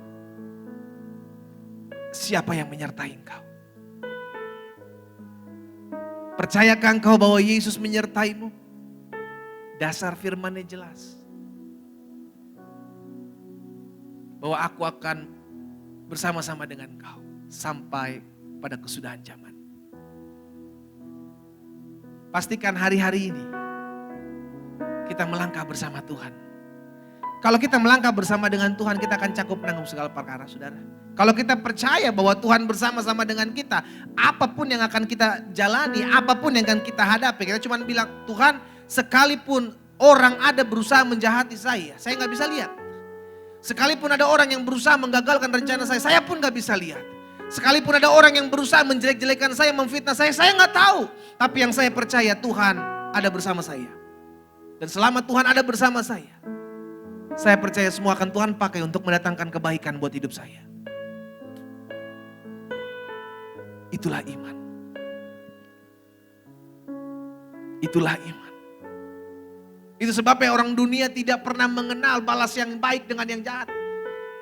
Siapa yang menyertai engkau? Percayakah engkau bahwa Yesus menyertaimu? Dasar firman-Nya jelas. Bahwa aku akan bersama-sama dengan engkau sampai pada kesudahan zaman. Pastikan hari-hari ini kita melangkah bersama Tuhan. Kalau kita melangkah bersama dengan Tuhan, kita akan cakup menanggung segala perkara, saudara. Kalau kita percaya bahwa Tuhan bersama-sama dengan kita, apapun yang akan kita jalani, apapun yang akan kita hadapi, kita cuma bilang, Tuhan, sekalipun orang ada berusaha menjahati saya gak bisa lihat. Sekalipun ada orang yang berusaha menggagalkan rencana saya pun gak bisa lihat. Sekalipun ada orang yang berusaha menjelek-jelekan saya, memfitnah saya gak tahu. Tapi yang saya percaya, Tuhan ada bersama saya. Dan selama Tuhan ada bersama saya percaya semua akan Tuhan pakai untuk mendatangkan kebaikan buat hidup saya. Itulah iman. Itulah iman. Itu sebabnya orang dunia tidak pernah mengenal balas yang baik dengan yang jahat.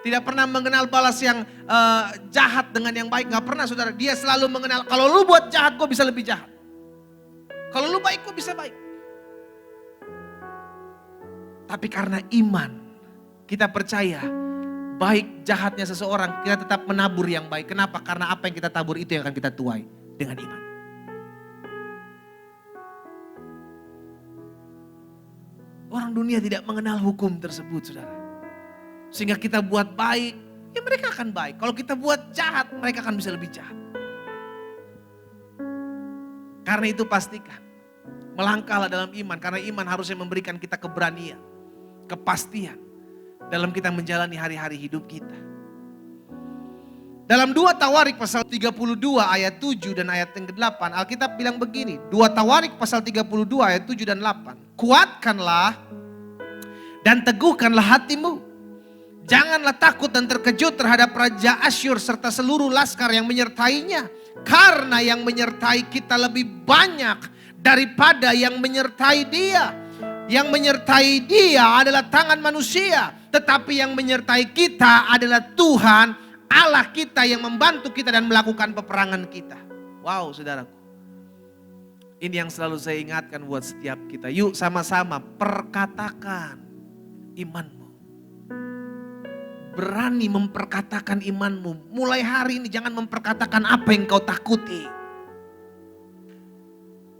Tidak pernah mengenal balas yang jahat dengan yang baik. Gak pernah, saudara. Dia selalu mengenal, kalau lu buat jahat gue bisa lebih jahat. Kalau lu baik gue bisa baik. Tapi karena iman, kita percaya baik jahatnya seseorang, kita tetap menabur yang baik. Kenapa? Karena apa yang kita tabur itu yang akan kita tuai dengan iman. Orang dunia tidak mengenal hukum tersebut, saudara. Sehingga kita buat baik, ya mereka akan baik. Kalau kita buat jahat, mereka akan bisa lebih jahat. Karena itu pastikan, melangkahlah dalam iman. Karena iman harusnya memberikan kita keberanian, kepastian dalam kita menjalani hari-hari hidup kita. Dalam 2 Tawarik pasal 32 ayat 7 dan ayat yang ke-8, Alkitab bilang begini. 2 Tawarik pasal 32 ayat 7 dan 8. Kuatkanlah dan teguhkanlah hatimu. Janganlah takut dan terkejut terhadap Raja Asyur serta seluruh laskar yang menyertainya. Karena yang menyertai kita lebih banyak daripada yang menyertai dia. Yang menyertai dia adalah tangan manusia. Tetapi yang menyertai kita adalah Tuhan Allah kita yang membantu kita dan melakukan peperangan kita. Wow, saudaraku. Ini yang selalu saya ingatkan buat setiap kita. Yuk sama-sama perkatakan imanmu. Berani memperkatakan imanmu. Mulai hari ini jangan memperkatakan apa yang kau takuti.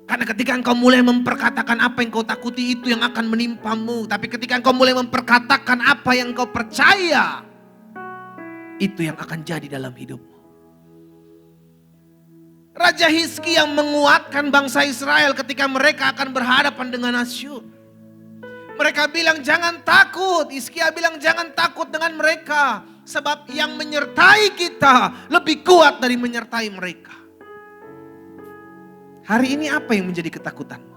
Karena ketika engkau mulai memperkatakan apa yang kau takuti, itu yang akan menimpamu. Tapi ketika engkau mulai memperkatakan apa yang kau percaya, itu yang akan jadi dalam hidupmu. Raja Hizkia yang menguatkan bangsa Israel ketika mereka akan berhadapan dengan Asyur. Mereka bilang jangan takut. Hizkia bilang jangan takut dengan mereka. Sebab yang menyertai kita lebih kuat dari menyertai mereka. Hari ini apa yang menjadi ketakutanmu?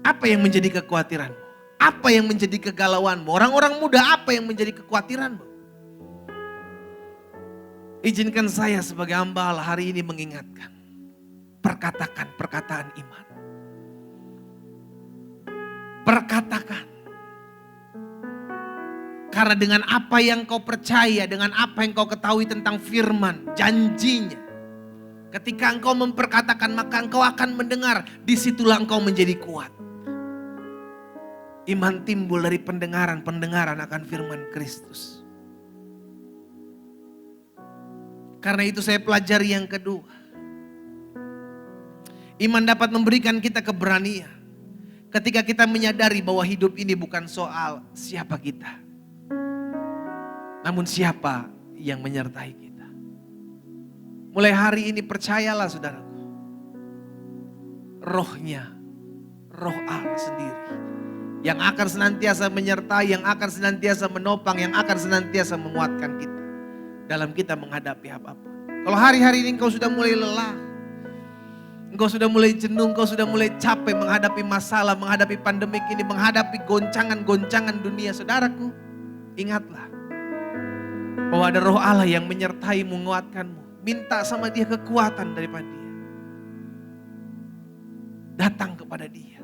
Apa yang menjadi kekhawatiranmu? Apa yang menjadi kegalauanmu? Orang-orang muda apa yang menjadi kekhawatiranmu? Izinkan saya sebagai hamba Allah hari ini mengingatkan. Perkatakan perkataan iman. Perkatakan. Karena dengan apa yang kau percaya, dengan apa yang kau ketahui tentang firman, janjinya. Ketika engkau memperkatakan maka engkau akan mendengar. Disitulah engkau menjadi kuat. Iman timbul dari pendengaran akan firman Kristus. Karena itu saya pelajari yang kedua. Iman dapat memberikan kita keberanian. Ketika kita menyadari bahwa hidup ini bukan soal siapa kita. Namun siapa yang menyertai kita. Mulai hari ini percayalah saudaraku. Rohnya, roh Allah sendiri. Yang akan senantiasa menyertai, yang akan senantiasa menopang, yang akan senantiasa menguatkan kita. Dalam kita menghadapi apapun. Kalau hari-hari ini engkau sudah mulai lelah. Engkau sudah mulai jenuh, engkau sudah mulai capek menghadapi masalah, menghadapi pandemik ini, menghadapi goncangan-goncangan dunia. Saudaraku, ingatlah. Bahwa ada roh Allah yang menyertai menguatkanmu. Minta sama dia kekuatan daripada dia. Datang kepada dia.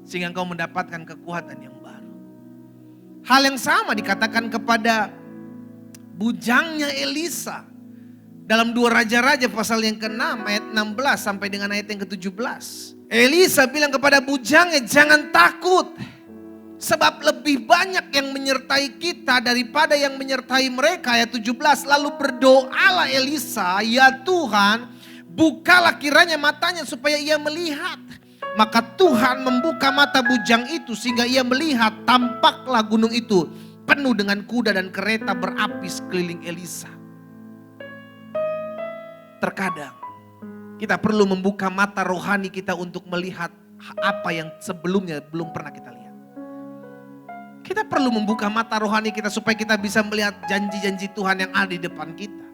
Sehingga engkau mendapatkan kekuatan yang baru. Hal yang sama dikatakan kepada bujangnya Elisa. Dalam 2 Raja-Raja pasal yang ke-6 ayat 16 sampai dengan ayat yang ke-17. Elisa bilang kepada bujangnya, jangan takut. Sebab lebih banyak yang menyertai kita daripada yang menyertai mereka. Ayat 17, lalu berdoalah Elisa, ya Tuhan, bukalah kiranya matanya supaya ia melihat. Maka Tuhan membuka mata bujang itu sehingga ia melihat, tampaklah gunung itu penuh dengan kuda dan kereta berapi sekeliling Elisa. Terkadang kita perlu membuka mata rohani kita untuk melihat apa yang sebelumnya belum pernah kita lihat. Kita perlu membuka mata rohani kita supaya kita bisa melihat janji-janji Tuhan yang ada di depan kita.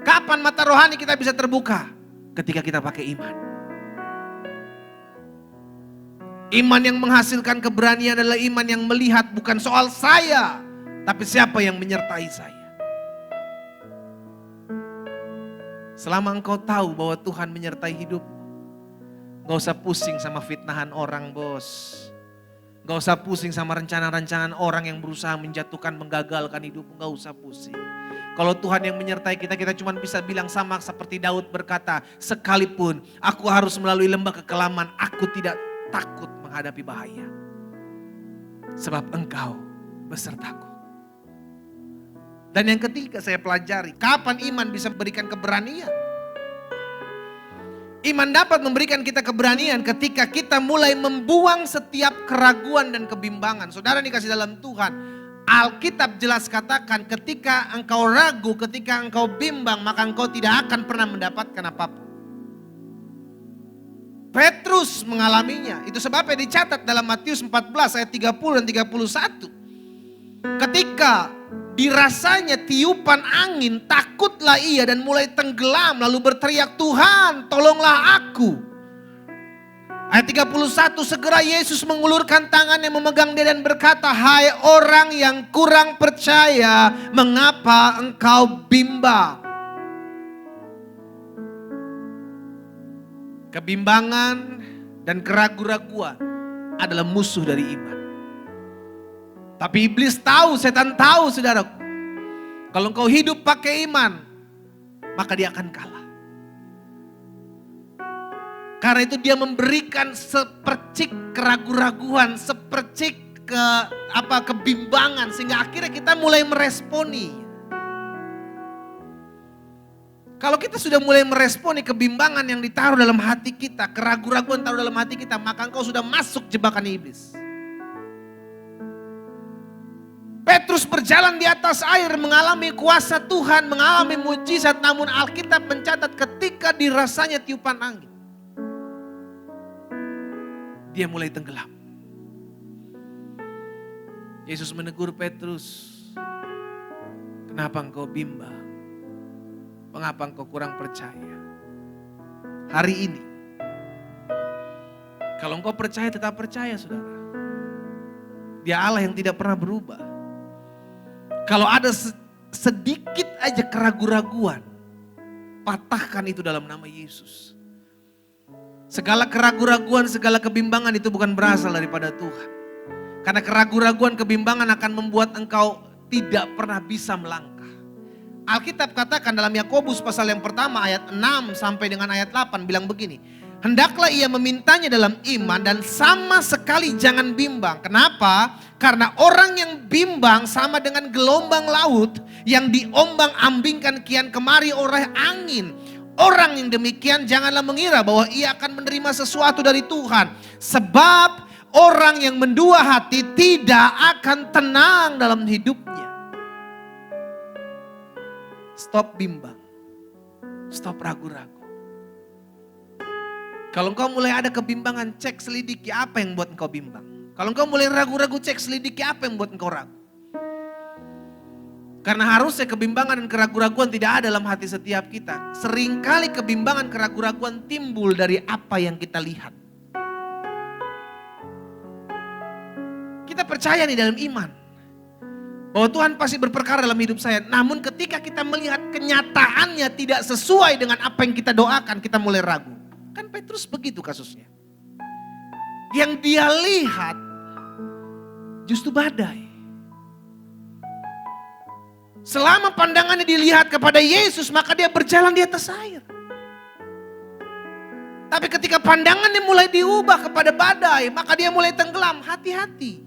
Kapan mata rohani kita bisa terbuka? Ketika kita pakai iman. Iman yang menghasilkan keberanian adalah iman yang melihat bukan soal saya, tapi siapa yang menyertai saya. Selama engkau tahu bahwa Tuhan menyertai hidup, gak usah pusing sama fitnahan orang, bos. Gak usah pusing sama rencana-rencana orang yang berusaha menjatuhkan, menggagalkan hidup. Gak usah pusing. Kalau Tuhan yang menyertai kita, kita cuma bisa bilang sama seperti Daud berkata, sekalipun aku harus melalui lembah kekelaman, aku tidak takut menghadapi bahaya. Sebab engkau besertaku. Dan yang ketiga saya pelajari, kapan iman bisa memberikan keberanian? Iman dapat memberikan kita keberanian ketika kita mulai membuang setiap keraguan dan kebimbangan. Saudara dikasih dalam Tuhan, Alkitab jelas katakan ketika engkau ragu, ketika engkau bimbang, maka engkau tidak akan pernah mendapatkan apapun. Petrus mengalaminya. Itu sebabnya dicatat dalam Matius 14 ayat 30 dan 31. Ketika dirasanya tiupan angin, takutlah ia dan mulai tenggelam lalu berteriak, Tuhan tolonglah aku. Ayat 31, segera Yesus mengulurkan tangannya memegang dia dan berkata, hai orang yang kurang percaya, mengapa engkau bimbang? Kebimbangan dan keraguan-raguan adalah musuh dari iman. Tapi iblis tahu, setan tahu saudaraku. Kalau engkau hidup pakai iman, maka dia akan kalah. Karena itu dia memberikan sepercik keraguan-raguan, sepercik kebimbangan. Sehingga akhirnya kita mulai meresponi. Kalau kita sudah mulai meresponi kebimbangan yang ditaruh dalam hati kita, keraguan-raguan taruh dalam hati kita, maka engkau sudah masuk jebakan iblis. Petrus berjalan di atas air, mengalami kuasa Tuhan, mengalami mujizat, namun Alkitab mencatat ketika dirasanya tiupan angin, dia mulai tenggelam. Yesus menegur Petrus, kenapa engkau bimbang? Mengapa engkau kurang percaya? Hari ini, kalau engkau percaya tetap percaya saudara. Dia Allah yang tidak pernah berubah. Kalau ada sedikit aja keraguan-raguan, patahkan itu dalam nama Yesus. Segala keraguan-raguan, segala kebimbangan itu bukan berasal daripada Tuhan. Karena keraguan-raguan, kebimbangan akan membuat engkau tidak pernah bisa melangkah. Alkitab katakan dalam Yakobus pasal yang pertama ayat 6 sampai dengan ayat 8 bilang begini. Hendaklah ia memintanya dalam iman dan sama sekali jangan bimbang. Kenapa? Karena orang yang bimbang sama dengan gelombang laut yang diombang-ambingkan kian kemari oleh angin. Orang yang demikian janganlah mengira bahwa ia akan menerima sesuatu dari Tuhan. Sebab orang yang mendua hati tidak akan tenang dalam hidupnya. Stop bimbang. Stop ragu-ragu. Kalau engkau mulai ada kebimbangan, cek selidiki apa yang buat engkau bimbang. Kalau engkau mulai ragu-ragu, cek selidiki apa yang buat engkau ragu. Karena harusnya kebimbangan dan keraguan-raguan tidak ada dalam hati setiap kita. Seringkali kebimbangan, keraguan-raguan timbul dari apa yang kita lihat. Kita percaya nih dalam iman. Bahwa Tuhan pasti berperkara dalam hidup saya. Namun ketika kita melihat kenyataannya tidak sesuai dengan apa yang kita doakan, kita mulai ragu. Kan Petrus begitu kasusnya. Yang dia lihat justru badai. Selama pandangannya dilihat kepada Yesus, maka dia berjalan di atas air. Tapi ketika pandangannya mulai diubah kepada badai, maka dia mulai tenggelam. Hati-hati.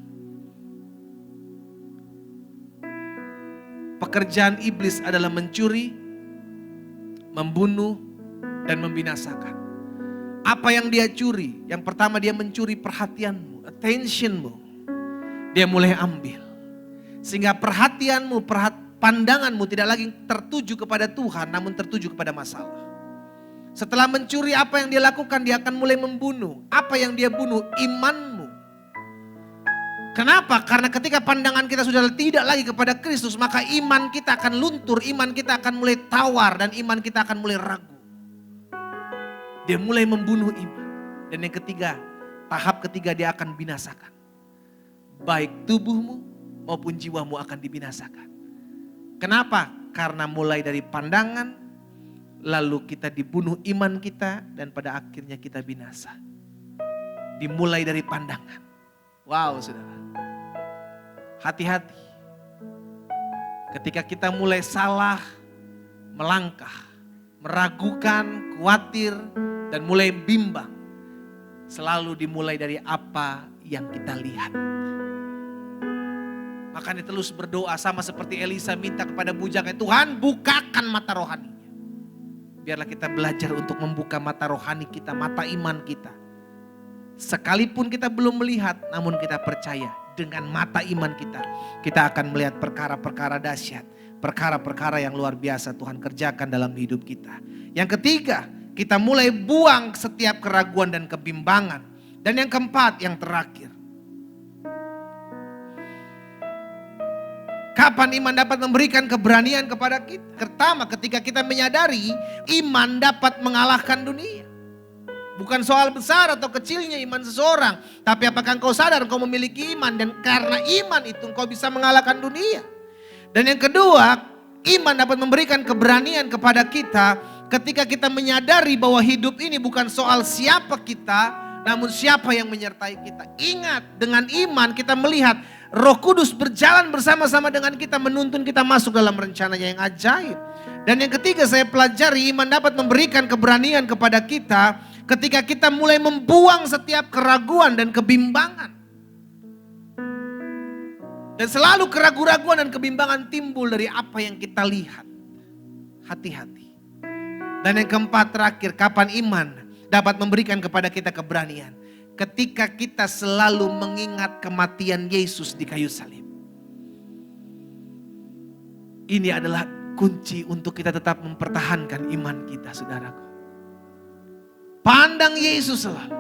Pekerjaan iblis adalah mencuri, membunuh, dan membinasakan. Apa yang dia curi? Yang pertama dia mencuri perhatianmu, attentionmu. Dia mulai ambil. Sehingga perhatianmu, pandanganmu tidak lagi tertuju kepada Tuhan, namun tertuju kepada masalah. Setelah mencuri, apa yang dia lakukan? Dia akan mulai membunuh. Apa yang dia bunuh? Imanmu. Kenapa? Karena ketika pandangan kita sudah tidak lagi kepada Kristus, maka iman kita akan luntur, iman kita akan mulai tawar, dan iman kita akan mulai ragu. Dia mulai membunuh iman. Dan yang ketiga, tahap ketiga dia akan binasakan. Baik tubuhmu maupun jiwamu akan dibinasakan. Kenapa? Karena mulai dari pandangan, lalu kita dibunuh iman kita, dan pada akhirnya kita binasa. Dimulai dari pandangan. Wow, saudara. Hati-hati. Ketika kita mulai salah, melangkah, meragukan, khawatir, dan mulai bimbang. Selalu dimulai dari apa yang kita lihat. Makanya terus berdoa sama seperti Elisa minta kepada bujaknya. Tuhan bukakan mata rohaninya. Biarlah kita belajar untuk membuka mata rohani kita, mata iman kita. Sekalipun kita belum melihat, namun kita percaya dengan mata iman kita. Kita akan melihat perkara-perkara dahsyat. Perkara-perkara yang luar biasa Tuhan kerjakan dalam hidup kita. Yang ketiga, kita mulai buang setiap keraguan dan kebimbangan. Dan yang keempat, yang terakhir. Kapan iman dapat memberikan keberanian kepada kita? Pertama, ketika kita menyadari iman dapat mengalahkan dunia. Bukan soal besar atau kecilnya iman seseorang. Tapi apakah engkau sadar engkau memiliki iman. Dan karena iman itu engkau bisa mengalahkan dunia. Dan yang kedua, iman dapat memberikan keberanian kepada kita ketika kita menyadari bahwa hidup ini bukan soal siapa kita, namun siapa yang menyertai kita. Ingat, dengan iman kita melihat Roh Kudus berjalan bersama-sama dengan kita, menuntun kita masuk dalam rencananya yang ajaib. Dan yang ketiga saya pelajari, iman dapat memberikan keberanian kepada kita ketika kita mulai membuang setiap keraguan dan kebimbangan. Dan selalu keraguan-raguan dan kebimbangan timbul dari apa yang kita lihat. Hati-hati. Dan yang keempat terakhir, kapan iman dapat memberikan kepada kita keberanian? Ketika kita selalu mengingat kematian Yesus di kayu salib. Ini adalah kunci untuk kita tetap mempertahankan iman kita, saudaraku. Pandang Yesus selalu.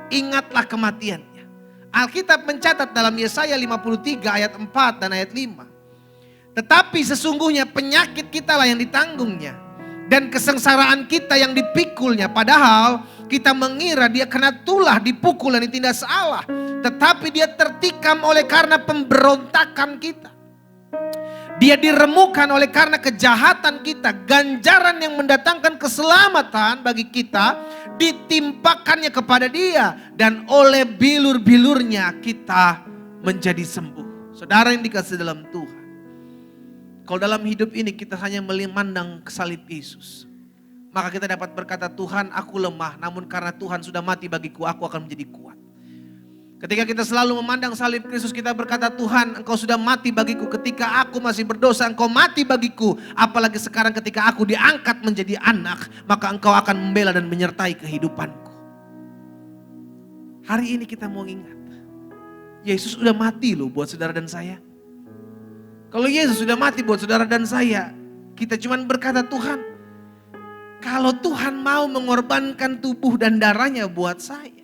Ingatlah kematiannya. Alkitab mencatat dalam Yesaya 53 ayat 4 dan ayat 5. Tetapi sesungguhnya penyakit kita lah yang ditanggungnya. Dan kesengsaraan kita yang dipikulnya. Padahal kita mengira dia kena tulah, dipukul dan ditindas Allah. tetapi dia tertikam oleh karena pemberontakan kita. Dia diremukan oleh karena kejahatan kita. Ganjaran yang mendatangkan keselamatan bagi kita ditimpakannya kepada dia. Dan oleh bilur-bilurnya kita menjadi sembuh. Saudara yang dikasih dalam Tuhan. Kalau dalam hidup ini kita hanya memandang salib Yesus, maka kita dapat berkata, Tuhan aku lemah, namun karena Tuhan sudah mati bagiku, aku akan menjadi kuat. Ketika kita selalu memandang salib Kristus, kita berkata, Tuhan engkau sudah mati bagiku ketika aku masih berdosa, engkau mati bagiku. Apalagi sekarang ketika aku diangkat menjadi anak, maka engkau akan membela dan menyertai kehidupanku. Hari ini kita mau ingat, Yesus sudah mati loh buat saudara dan saya. Kalau Yesus sudah mati buat saudara dan saya, kita cuma berkata, Tuhan, kalau Tuhan mau mengorbankan tubuh dan darahnya buat saya,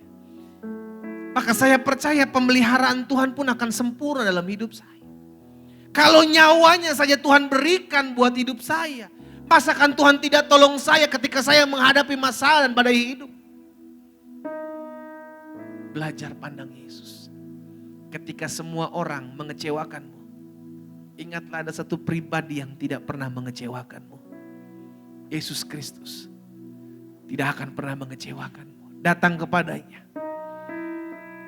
maka saya percaya pemeliharaan Tuhan pun akan sempurna dalam hidup saya. Kalau nyawanya saja Tuhan berikan buat hidup saya, masakan Tuhan tidak tolong saya ketika saya menghadapi masalah dan badai hidup? Belajar pandang Yesus. Ketika semua orang mengecewakanmu, ingatlah ada satu pribadi yang tidak pernah mengecewakanmu. Yesus Kristus tidak akan pernah mengecewakanmu. Datang kepadanya.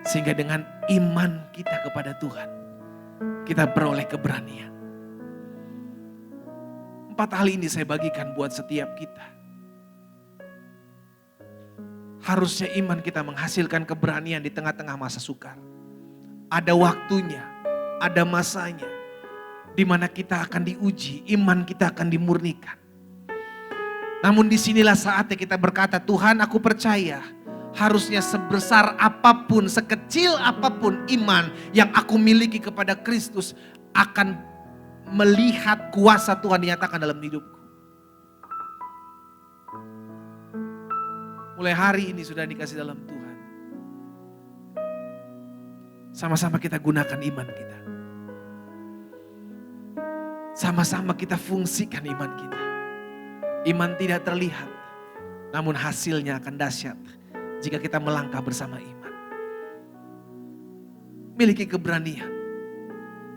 Sehingga dengan iman kita kepada Tuhan, kita beroleh keberanian. 4 hal ini saya bagikan buat setiap kita. Harusnya iman kita menghasilkan keberanian di tengah-tengah masa sukar. Ada waktunya, ada masanya, di mana kita akan diuji, iman kita akan dimurnikan. Namun disinilah saatnya kita berkata, Tuhan aku percaya, harusnya sebesar apapun, sekecil apapun iman yang aku miliki kepada Kristus akan melihat kuasa Tuhan dinyatakan dalam hidupku. Mulai hari ini sudah dikasih dalam Tuhan. Sama-sama kita gunakan iman kita. Sama-sama kita fungsikan iman kita. Iman tidak terlihat, namun hasilnya akan dahsyat jika kita melangkah bersama iman. Miliki keberanian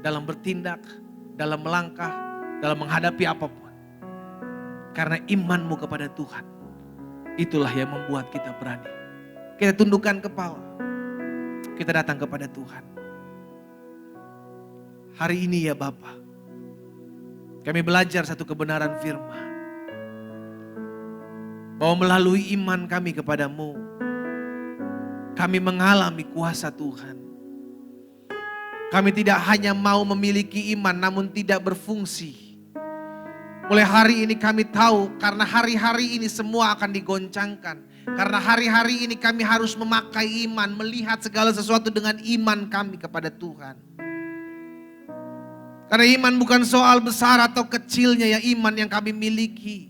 dalam bertindak, dalam melangkah, dalam menghadapi apapun. Karena imanmu kepada Tuhan, itulah yang membuat kita berani. Kita tundukkan kepala, kita datang kepada Tuhan. Hari ini ya Bapa, kami belajar satu kebenaran firman. Bahwa melalui iman kami kepadamu, kami mengalami kuasa Tuhan. Kami tidak hanya mau memiliki iman namun tidak berfungsi. Mulai hari ini kami tahu karena hari-hari ini semua akan digoncangkan. Karena hari-hari ini kami harus memakai iman, melihat segala sesuatu dengan iman kami kepada Tuhan. Karena iman bukan soal besar atau kecilnya ya iman yang kami miliki.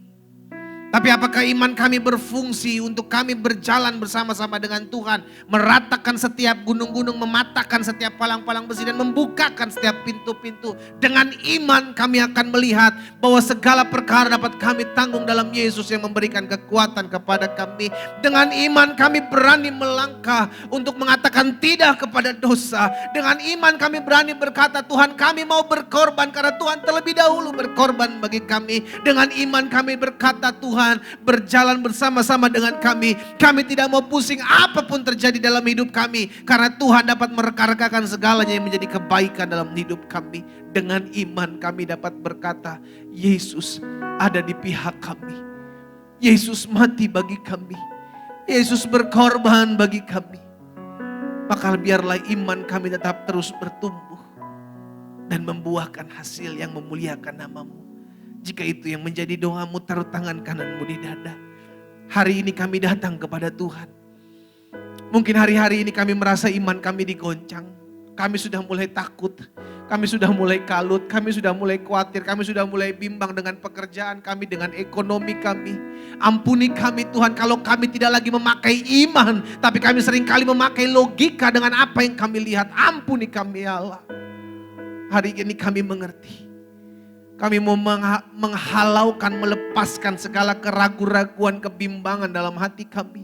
Tapi apakah iman kami berfungsi untuk kami berjalan bersama-sama dengan Tuhan. Meratakan setiap gunung-gunung, mematahkan setiap palang-palang besi dan membukakan setiap pintu-pintu. Dengan iman kami akan melihat bahwa segala perkara dapat kami tanggung dalam Yesus yang memberikan kekuatan kepada kami. Dengan iman kami berani melangkah untuk mengatakan tidak kepada dosa. Dengan iman kami berani berkata Tuhan kami mau berkorban karena Tuhan terlebih dahulu berkorban bagi kami. Dengan iman kami berkata Tuhan berjalan bersama-sama dengan kami. Kami tidak mau pusing apapun terjadi dalam hidup kami. Karena Tuhan dapat merekarkakan segalanya yang menjadi kebaikan dalam hidup kami. Dengan iman kami dapat berkata, Yesus ada di pihak kami. Yesus mati bagi kami. Yesus berkorban bagi kami. Maka biarlah iman kami tetap terus bertumbuh. Dan membuahkan hasil yang memuliakan nama-Mu. Jika itu yang menjadi doamu, taruh tangan kananmu di dada. Hari ini kami datang kepada Tuhan. Mungkin hari-hari ini kami merasa iman kami digoncang. Kami sudah mulai takut. Kami sudah mulai kalut. Kami sudah mulai khawatir. Kami sudah mulai bimbang dengan pekerjaan kami, dengan ekonomi kami. Ampuni kami Tuhan kalau kami tidak lagi memakai iman. Tapi kami seringkali memakai logika dengan apa yang kami lihat. Ampuni kami ya Allah. Hari ini kami mengerti. Kami mau menghalaukan, melepaskan segala keraguan-raguan, kebimbangan dalam hati kami.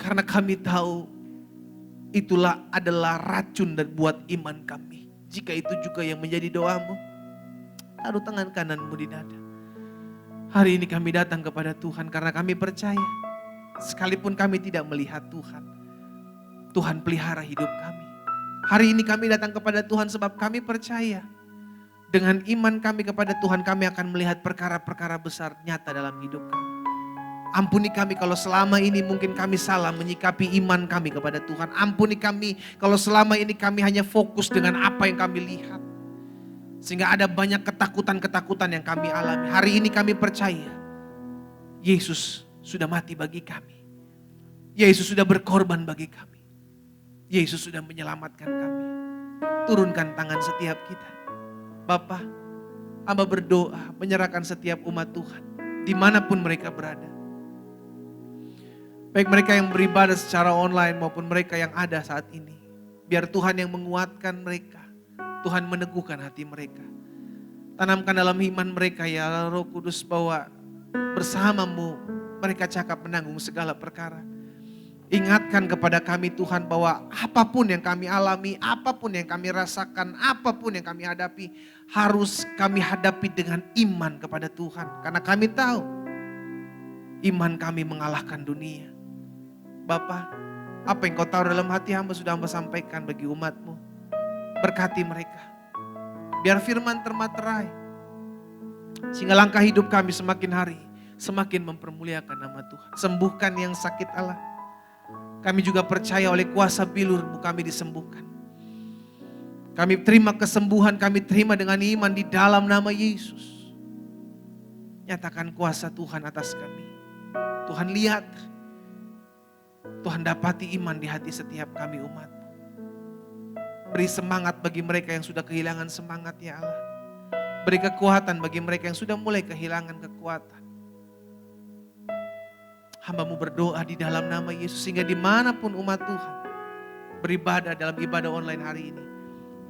Karena kami tahu itulah adalah racun dan buat iman kami. Jika itu juga yang menjadi doamu, taruh tangan kananmu di dada. Hari ini kami datang kepada Tuhan karena kami percaya, sekalipun kami tidak melihat Tuhan, Tuhan pelihara hidup kami. Hari ini kami datang kepada Tuhan sebab kami percaya, dengan iman kami kepada Tuhan kami akan melihat perkara-perkara besar nyata dalam hidup kami. Ampuni kami kalau selama ini mungkin kami salah menyikapi iman kami kepada Tuhan. Ampuni kami kalau selama ini kami hanya fokus dengan apa yang kami lihat. Sehingga ada banyak ketakutan-ketakutan yang kami alami. Hari ini kami percaya Yesus sudah mati bagi kami. Yesus sudah berkorban bagi kami. Yesus sudah menyelamatkan kami. Turunkan tangan setiap kita. Bapa, hamba berdoa menyerahkan setiap umat Tuhan dimanapun mereka berada. Baik mereka yang beribadah secara online maupun mereka yang ada saat ini. Biar Tuhan yang menguatkan mereka. Tuhan meneguhkan hati mereka. Tanamkan dalam iman mereka ya Roh Kudus bahwa bersamamu mereka cakap menanggung segala perkara. Ingatkan kepada kami Tuhan bahwa apapun yang kami alami, apapun yang kami rasakan, apapun yang kami hadapi, harus kami hadapi dengan iman kepada Tuhan. Karena kami tahu iman kami mengalahkan dunia. Bapa, apa yang kau tahu dalam hati hamba sudah hamba sampaikan bagi umatmu. Berkati mereka. Biar firman termaterai. Sehingga langkah hidup kami semakin hari, semakin mempermuliakan nama Tuhan. Sembuhkan yang sakit Allah. Kami juga percaya oleh kuasa bilur-Mu kami disembuhkan. Kami terima kesembuhan, kami terima dengan iman di dalam nama Yesus. Nyatakan kuasa Tuhan atas kami. Tuhan lihat, Tuhan dapati iman di hati setiap kami umat. Beri semangat bagi mereka yang sudah kehilangan semangat ya Allah. Beri kekuatan bagi mereka yang sudah mulai kehilangan kekuatan. Hamba-Mu berdoa di dalam nama Yesus sehingga dimanapun umat Tuhan beribadah dalam ibadah online hari ini,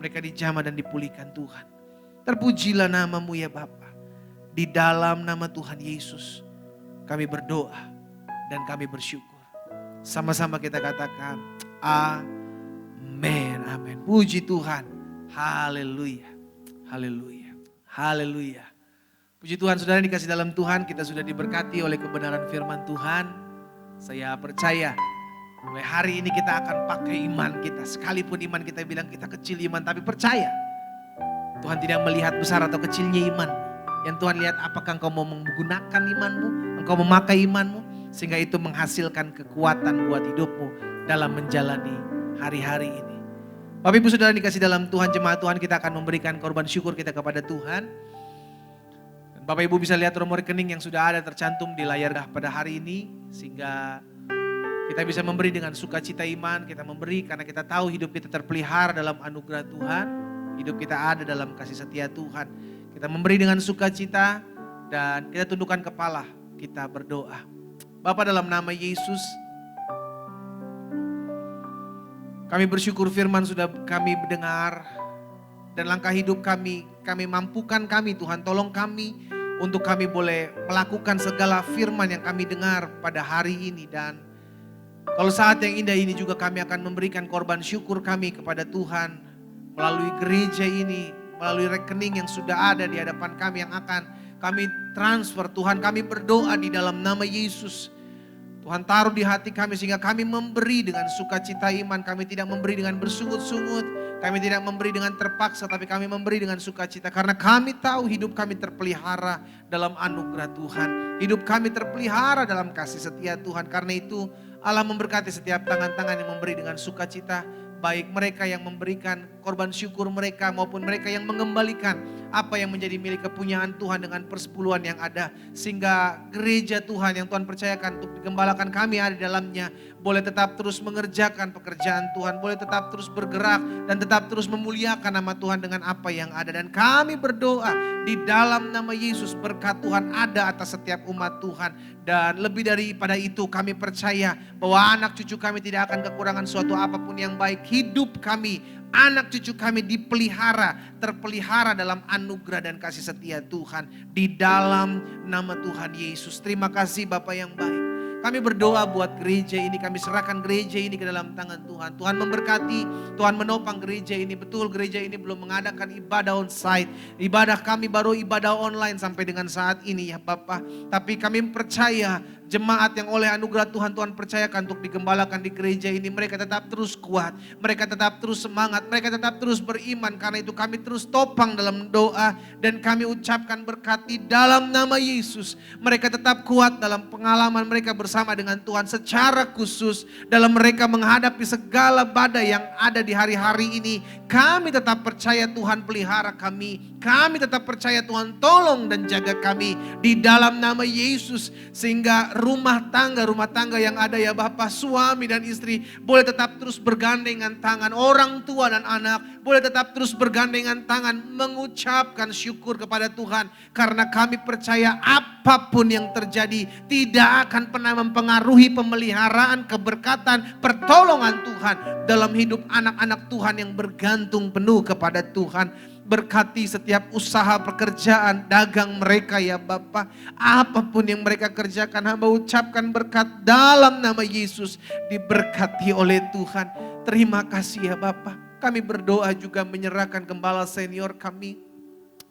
mereka dijamah dan dipulihkan Tuhan. Terpujilah nama-Mu ya Bapa. Di dalam nama Tuhan Yesus kami berdoa dan kami bersyukur. Sama-sama kita katakan amin, amin. Puji Tuhan. Haleluya. Haleluya. Haleluya. Puji Tuhan, saudara dikasih dalam Tuhan, kita sudah diberkati oleh kebenaran firman Tuhan. Saya percaya mulai hari ini kita akan pakai iman kita. Sekalipun iman kita bilang kita kecil iman, tapi percaya Tuhan tidak melihat besar atau kecilnya iman. Yang Tuhan lihat apakah engkau mau menggunakan imanmu, engkau memakai imanmu, sehingga itu menghasilkan kekuatan buat hidupmu dalam menjalani hari-hari ini. Bapak Ibu Saudara dikasih dalam Tuhan, jemaat Tuhan, kita akan memberikan korban syukur kita kepada Tuhan. Dan Bapak Ibu bisa lihat nomor rekening yang sudah ada tercantum di layar pada hari ini, sehingga kita bisa memberi dengan sukacita iman. Kita memberi karena kita tahu hidup kita terpelihara dalam anugerah Tuhan, hidup kita ada dalam kasih setia Tuhan. Kita memberi dengan sukacita dan kita tundukkan kepala, kita berdoa. Bapa, dalam nama Yesus, kami bersyukur firman sudah kami mendengar dan langkah hidup kami mampukan kami Tuhan, tolong kami untuk kami boleh melakukan segala firman yang kami dengar pada hari ini. Dan kalau saat yang indah ini juga kami akan memberikan korban syukur kami kepada Tuhan melalui gereja ini, melalui rekening yang sudah ada di hadapan kami yang akan kami transfer. Tuhan, kami berdoa di dalam nama Yesus. Tuhan taruh di hati kami sehingga kami memberi dengan sukacita iman. Kami tidak memberi dengan bersungut-sungut. Kami tidak memberi dengan terpaksa, tapi kami memberi dengan sukacita. Karena kami tahu hidup kami terpelihara dalam anugerah Tuhan. Hidup kami terpelihara dalam kasih setia Tuhan. Karena itu Allah memberkati setiap tangan-tangan yang memberi dengan sukacita. Baik mereka yang memberikan korban syukur mereka maupun mereka yang mengembalikan apa yang menjadi milik kepunyaan Tuhan dengan persepuluhan yang ada. Sehingga gereja Tuhan yang Tuhan percayakan untuk digembalakan kami ada di dalamnya boleh tetap terus mengerjakan pekerjaan Tuhan. Boleh tetap terus bergerak dan tetap terus memuliakan nama Tuhan dengan apa yang ada. Dan kami berdoa di dalam nama Yesus, berkat Tuhan ada atas setiap umat Tuhan. Dan lebih daripada itu kami percaya bahwa anak cucu kami tidak akan kekurangan suatu apapun yang baik. Hidup kami, anak cucu kami dipelihara, terpelihara dalam anugerah dan kasih setia Tuhan. Di dalam nama Tuhan Yesus. Terima kasih Bapa yang baik. Kami berdoa buat gereja ini, kami serahkan gereja ini ke dalam tangan Tuhan. Tuhan memberkati, Tuhan menopang gereja ini. Betul gereja ini belum mengadakan ibadah on-site. Ibadah kami baru ibadah online sampai dengan saat ini ya Bapak. Tapi kami percaya jemaat yang oleh anugerah Tuhan, Tuhan percayakan untuk digembalakan di gereja ini. Mereka tetap terus kuat, mereka tetap terus semangat, mereka tetap terus beriman. Karena itu kami terus topang dalam doa dan kami ucapkan berkat di dalam nama Yesus. Mereka tetap kuat dalam pengalaman mereka bersama dengan Tuhan secara khusus dalam mereka menghadapi segala badai yang ada di hari-hari ini. Kami tetap percaya Tuhan pelihara kami. Kami tetap percaya Tuhan tolong dan jaga kami di dalam nama Yesus. Sehingga rumah tangga yang ada ya Bapak, suami dan istri boleh tetap terus bergandengan tangan. Orang tua dan anak boleh tetap terus bergandengan tangan mengucapkan syukur kepada Tuhan. Karena kami percaya apapun yang terjadi tidak akan pernah mempengaruhi pemeliharaan, keberkatan, pertolongan Tuhan dalam hidup anak-anak Tuhan yang bergantung penuh kepada Tuhan. Berkati setiap usaha pekerjaan dagang mereka ya Bapa. Apapun yang mereka kerjakan, hamba ucapkan berkat dalam nama Yesus. Diberkati oleh Tuhan. Terima kasih ya Bapa. Kami berdoa juga menyerahkan gembala senior kami,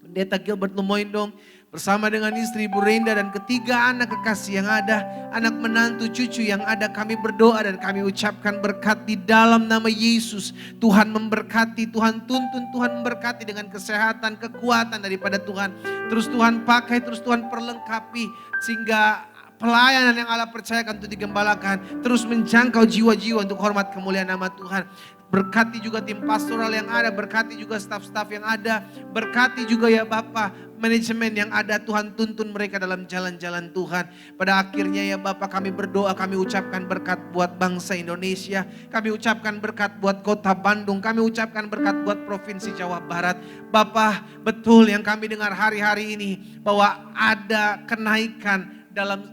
Pendeta Gilbert Lumoindong, bersama dengan istri Ibu Renda dan ketiga anak kekasih yang ada, anak menantu cucu yang ada, kami berdoa dan kami ucapkan berkat di dalam nama Yesus. Tuhan memberkati, Tuhan tuntun, Tuhan memberkati dengan kesehatan, kekuatan daripada Tuhan. Terus Tuhan pakai, terus Tuhan perlengkapi sehingga pelayanan yang Allah percayakan untuk digembalakan terus menjangkau jiwa-jiwa untuk hormat kemuliaan nama Tuhan. Berkati juga tim pastoral yang ada, berkati juga staf-staf yang ada, berkati juga ya Bapa manajemen yang ada. Tuhan tuntun mereka dalam jalan-jalan Tuhan. Pada akhirnya ya Bapa kami berdoa, kami ucapkan berkat buat bangsa Indonesia, kami ucapkan berkat buat kota Bandung, kami ucapkan berkat buat provinsi Jawa Barat. Bapa, betul yang kami dengar hari-hari ini bahwa ada kenaikan dalam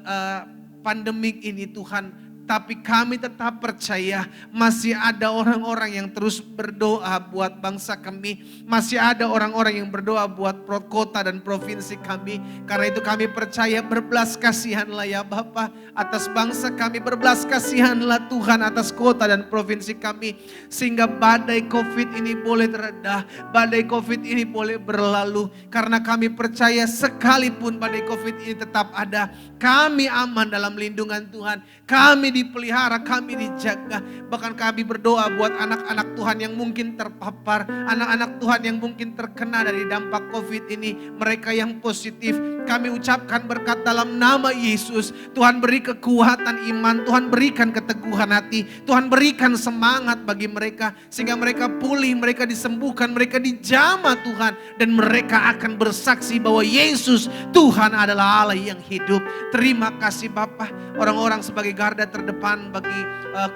pandemik ini Tuhan. Tapi kami tetap percaya masih ada orang-orang yang terus berdoa buat bangsa kami. Masih ada orang-orang yang berdoa buat kota dan provinsi kami. Karena itu kami percaya berbelas kasihanlah ya Bapa atas bangsa kami. Berbelas kasihanlah Tuhan atas kota dan provinsi kami. Sehingga badai COVID ini boleh terredah. Badai COVID ini boleh berlalu. Karena kami percaya sekalipun badai COVID ini tetap ada, kami aman dalam lindungan Tuhan. Kami dipelihara, kami dijaga. Bahkan kami berdoa buat anak-anak Tuhan yang mungkin terpapar, anak-anak Tuhan yang mungkin terkena dari dampak COVID ini, mereka yang positif, kami ucapkan berkat dalam nama Yesus. Tuhan beri kekuatan iman, Tuhan berikan keteguhan hati, Tuhan berikan semangat bagi mereka sehingga mereka pulih, mereka disembuhkan, mereka dijamah Tuhan, dan mereka akan bersaksi bahwa Yesus Tuhan adalah Allah yang hidup. Terima kasih Bapa, orang-orang sebagai garda terdepan bagi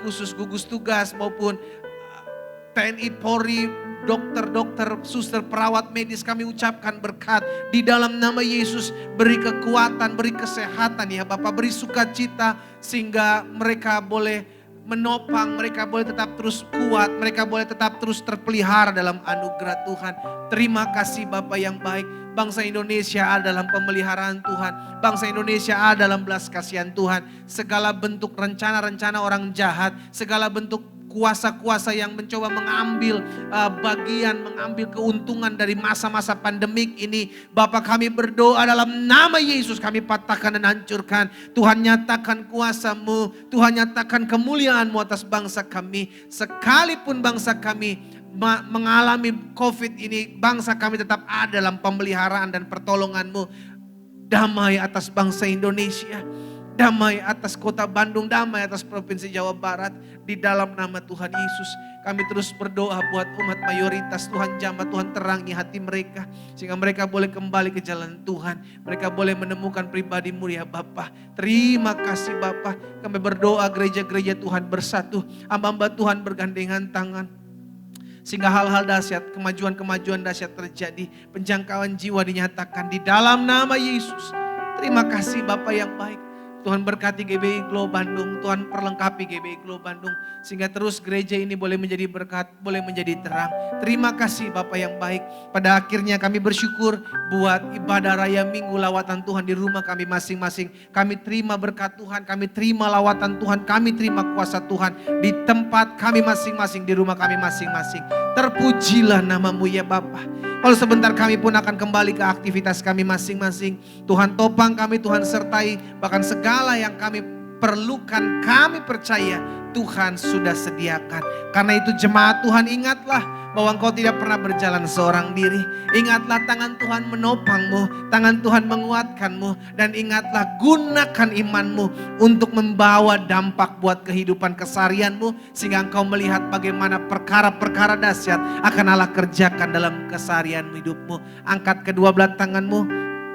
khusus gugus tugas maupun TNI Polri, dokter-dokter, suster, perawat medis, kami ucapkan berkat di dalam nama Yesus. Beri kekuatan, beri kesehatan ya Bapak, beri sukacita sehingga mereka boleh menopang, mereka boleh tetap terus kuat, mereka boleh tetap terus terpelihara dalam anugerah Tuhan. Terima kasih Bapak yang baik. Bangsa Indonesia ada dalam pemeliharaan Tuhan. Bangsa Indonesia ada dalam belas kasihan Tuhan. Segala bentuk rencana-rencana orang jahat, segala bentuk kuasa-kuasa yang mencoba mengambil bagian, mengambil keuntungan dari masa-masa pandemik ini. Bapa kami berdoa dalam nama Yesus, kami patahkan dan hancurkan. Tuhan nyatakan kuasa-Mu, Tuhan nyatakan kemuliaan-Mu atas bangsa kami. Sekalipun bangsa kami mengalami COVID ini, bangsa kami tetap ada dalam pemeliharaan dan pertolongan-Mu. Damai atas bangsa Indonesia, damai atas kota Bandung, damai atas provinsi Jawa Barat. Di dalam nama Tuhan Yesus kami terus berdoa buat umat mayoritas. Tuhan jamah, Tuhan terangi hati mereka sehingga mereka boleh kembali ke jalan Tuhan. Mereka boleh menemukan pribadi-Mu ya Bapa. Terima kasih Bapa. Kami berdoa gereja-gereja Tuhan bersatu, hamba-hamba Tuhan bergandengan tangan sehingga hal-hal dahsyat, kemajuan-kemajuan dahsyat terjadi. Penjangkauan jiwa dinyatakan di dalam nama Yesus. Terima kasih Bapa yang baik. Tuhan berkati GBI Glow Bandung, Tuhan perlengkapi GBI Glow Bandung. Sehingga terus gereja ini boleh menjadi berkat, boleh menjadi terang. Terima kasih Bapak yang baik. Pada akhirnya kami bersyukur buat ibadah raya minggu lawatan Tuhan di rumah kami masing-masing. Kami terima berkat Tuhan, kami terima lawatan Tuhan, kami terima kuasa Tuhan di tempat kami masing-masing, di rumah kami masing-masing. Terpujilah namamu ya Bapa. Kalau sebentar kami pun akan kembali ke aktivitas kami masing-masing. Tuhan topang kami, Tuhan sertai. Bahkan segala yang kami perlukan, kami percaya Tuhan sudah sediakan. Karena itu jemaat Tuhan, ingatlah bahwa engkau tidak pernah berjalan seorang diri. Ingatlah tangan Tuhan menopangmu, tangan Tuhan menguatkanmu. Dan ingatlah gunakan imanmu untuk membawa dampak buat kehidupan keseharianmu. Sehingga engkau melihat bagaimana perkara-perkara dahsyat akan Allah kerjakan dalam keseharian hidupmu. Angkat kedua belah tanganmu,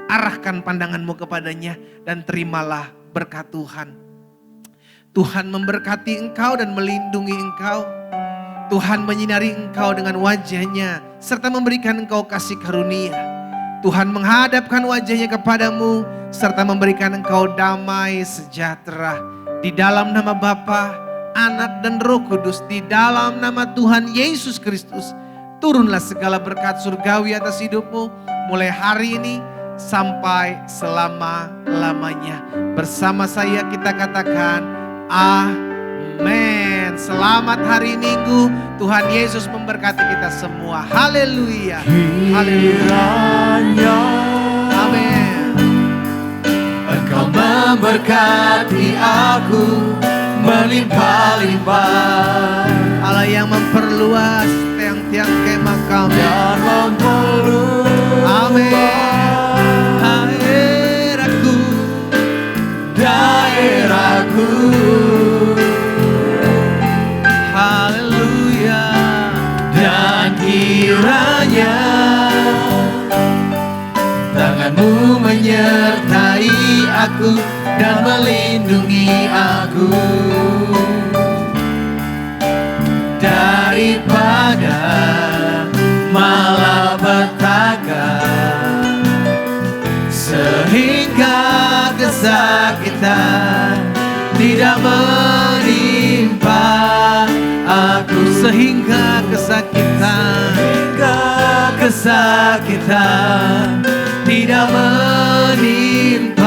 arahkan pandanganmu kepadanya dan terimalah berkat Tuhan. Tuhan memberkati engkau dan melindungi engkau. Tuhan menyinari engkau dengan wajahnya serta memberikan engkau kasih karunia. Tuhan menghadapkan wajahnya kepadamu serta memberikan engkau damai sejahtera. Di dalam nama Bapa, Anak dan Roh Kudus, di dalam nama Tuhan Yesus Kristus, turunlah segala berkat surgawi atas hidupmu mulai hari ini sampai selama-lamanya. Bersama saya kita katakan amin. Selamat hari Minggu. Tuhan Yesus memberkati kita semua. Haleluya. Haleluya. Amin. Engkau memberkati aku melimpah-limpah. Allah yang memperluas tiang-tiang kemah kami. Dan memperluas daerahku. Haleluya. Dan kiranya tanganmu menyertai aku dan melindungi aku daripada malapetaka, sehingga kesakitan tidak menimpa aku, Sehingga kesakitan tidak menimpa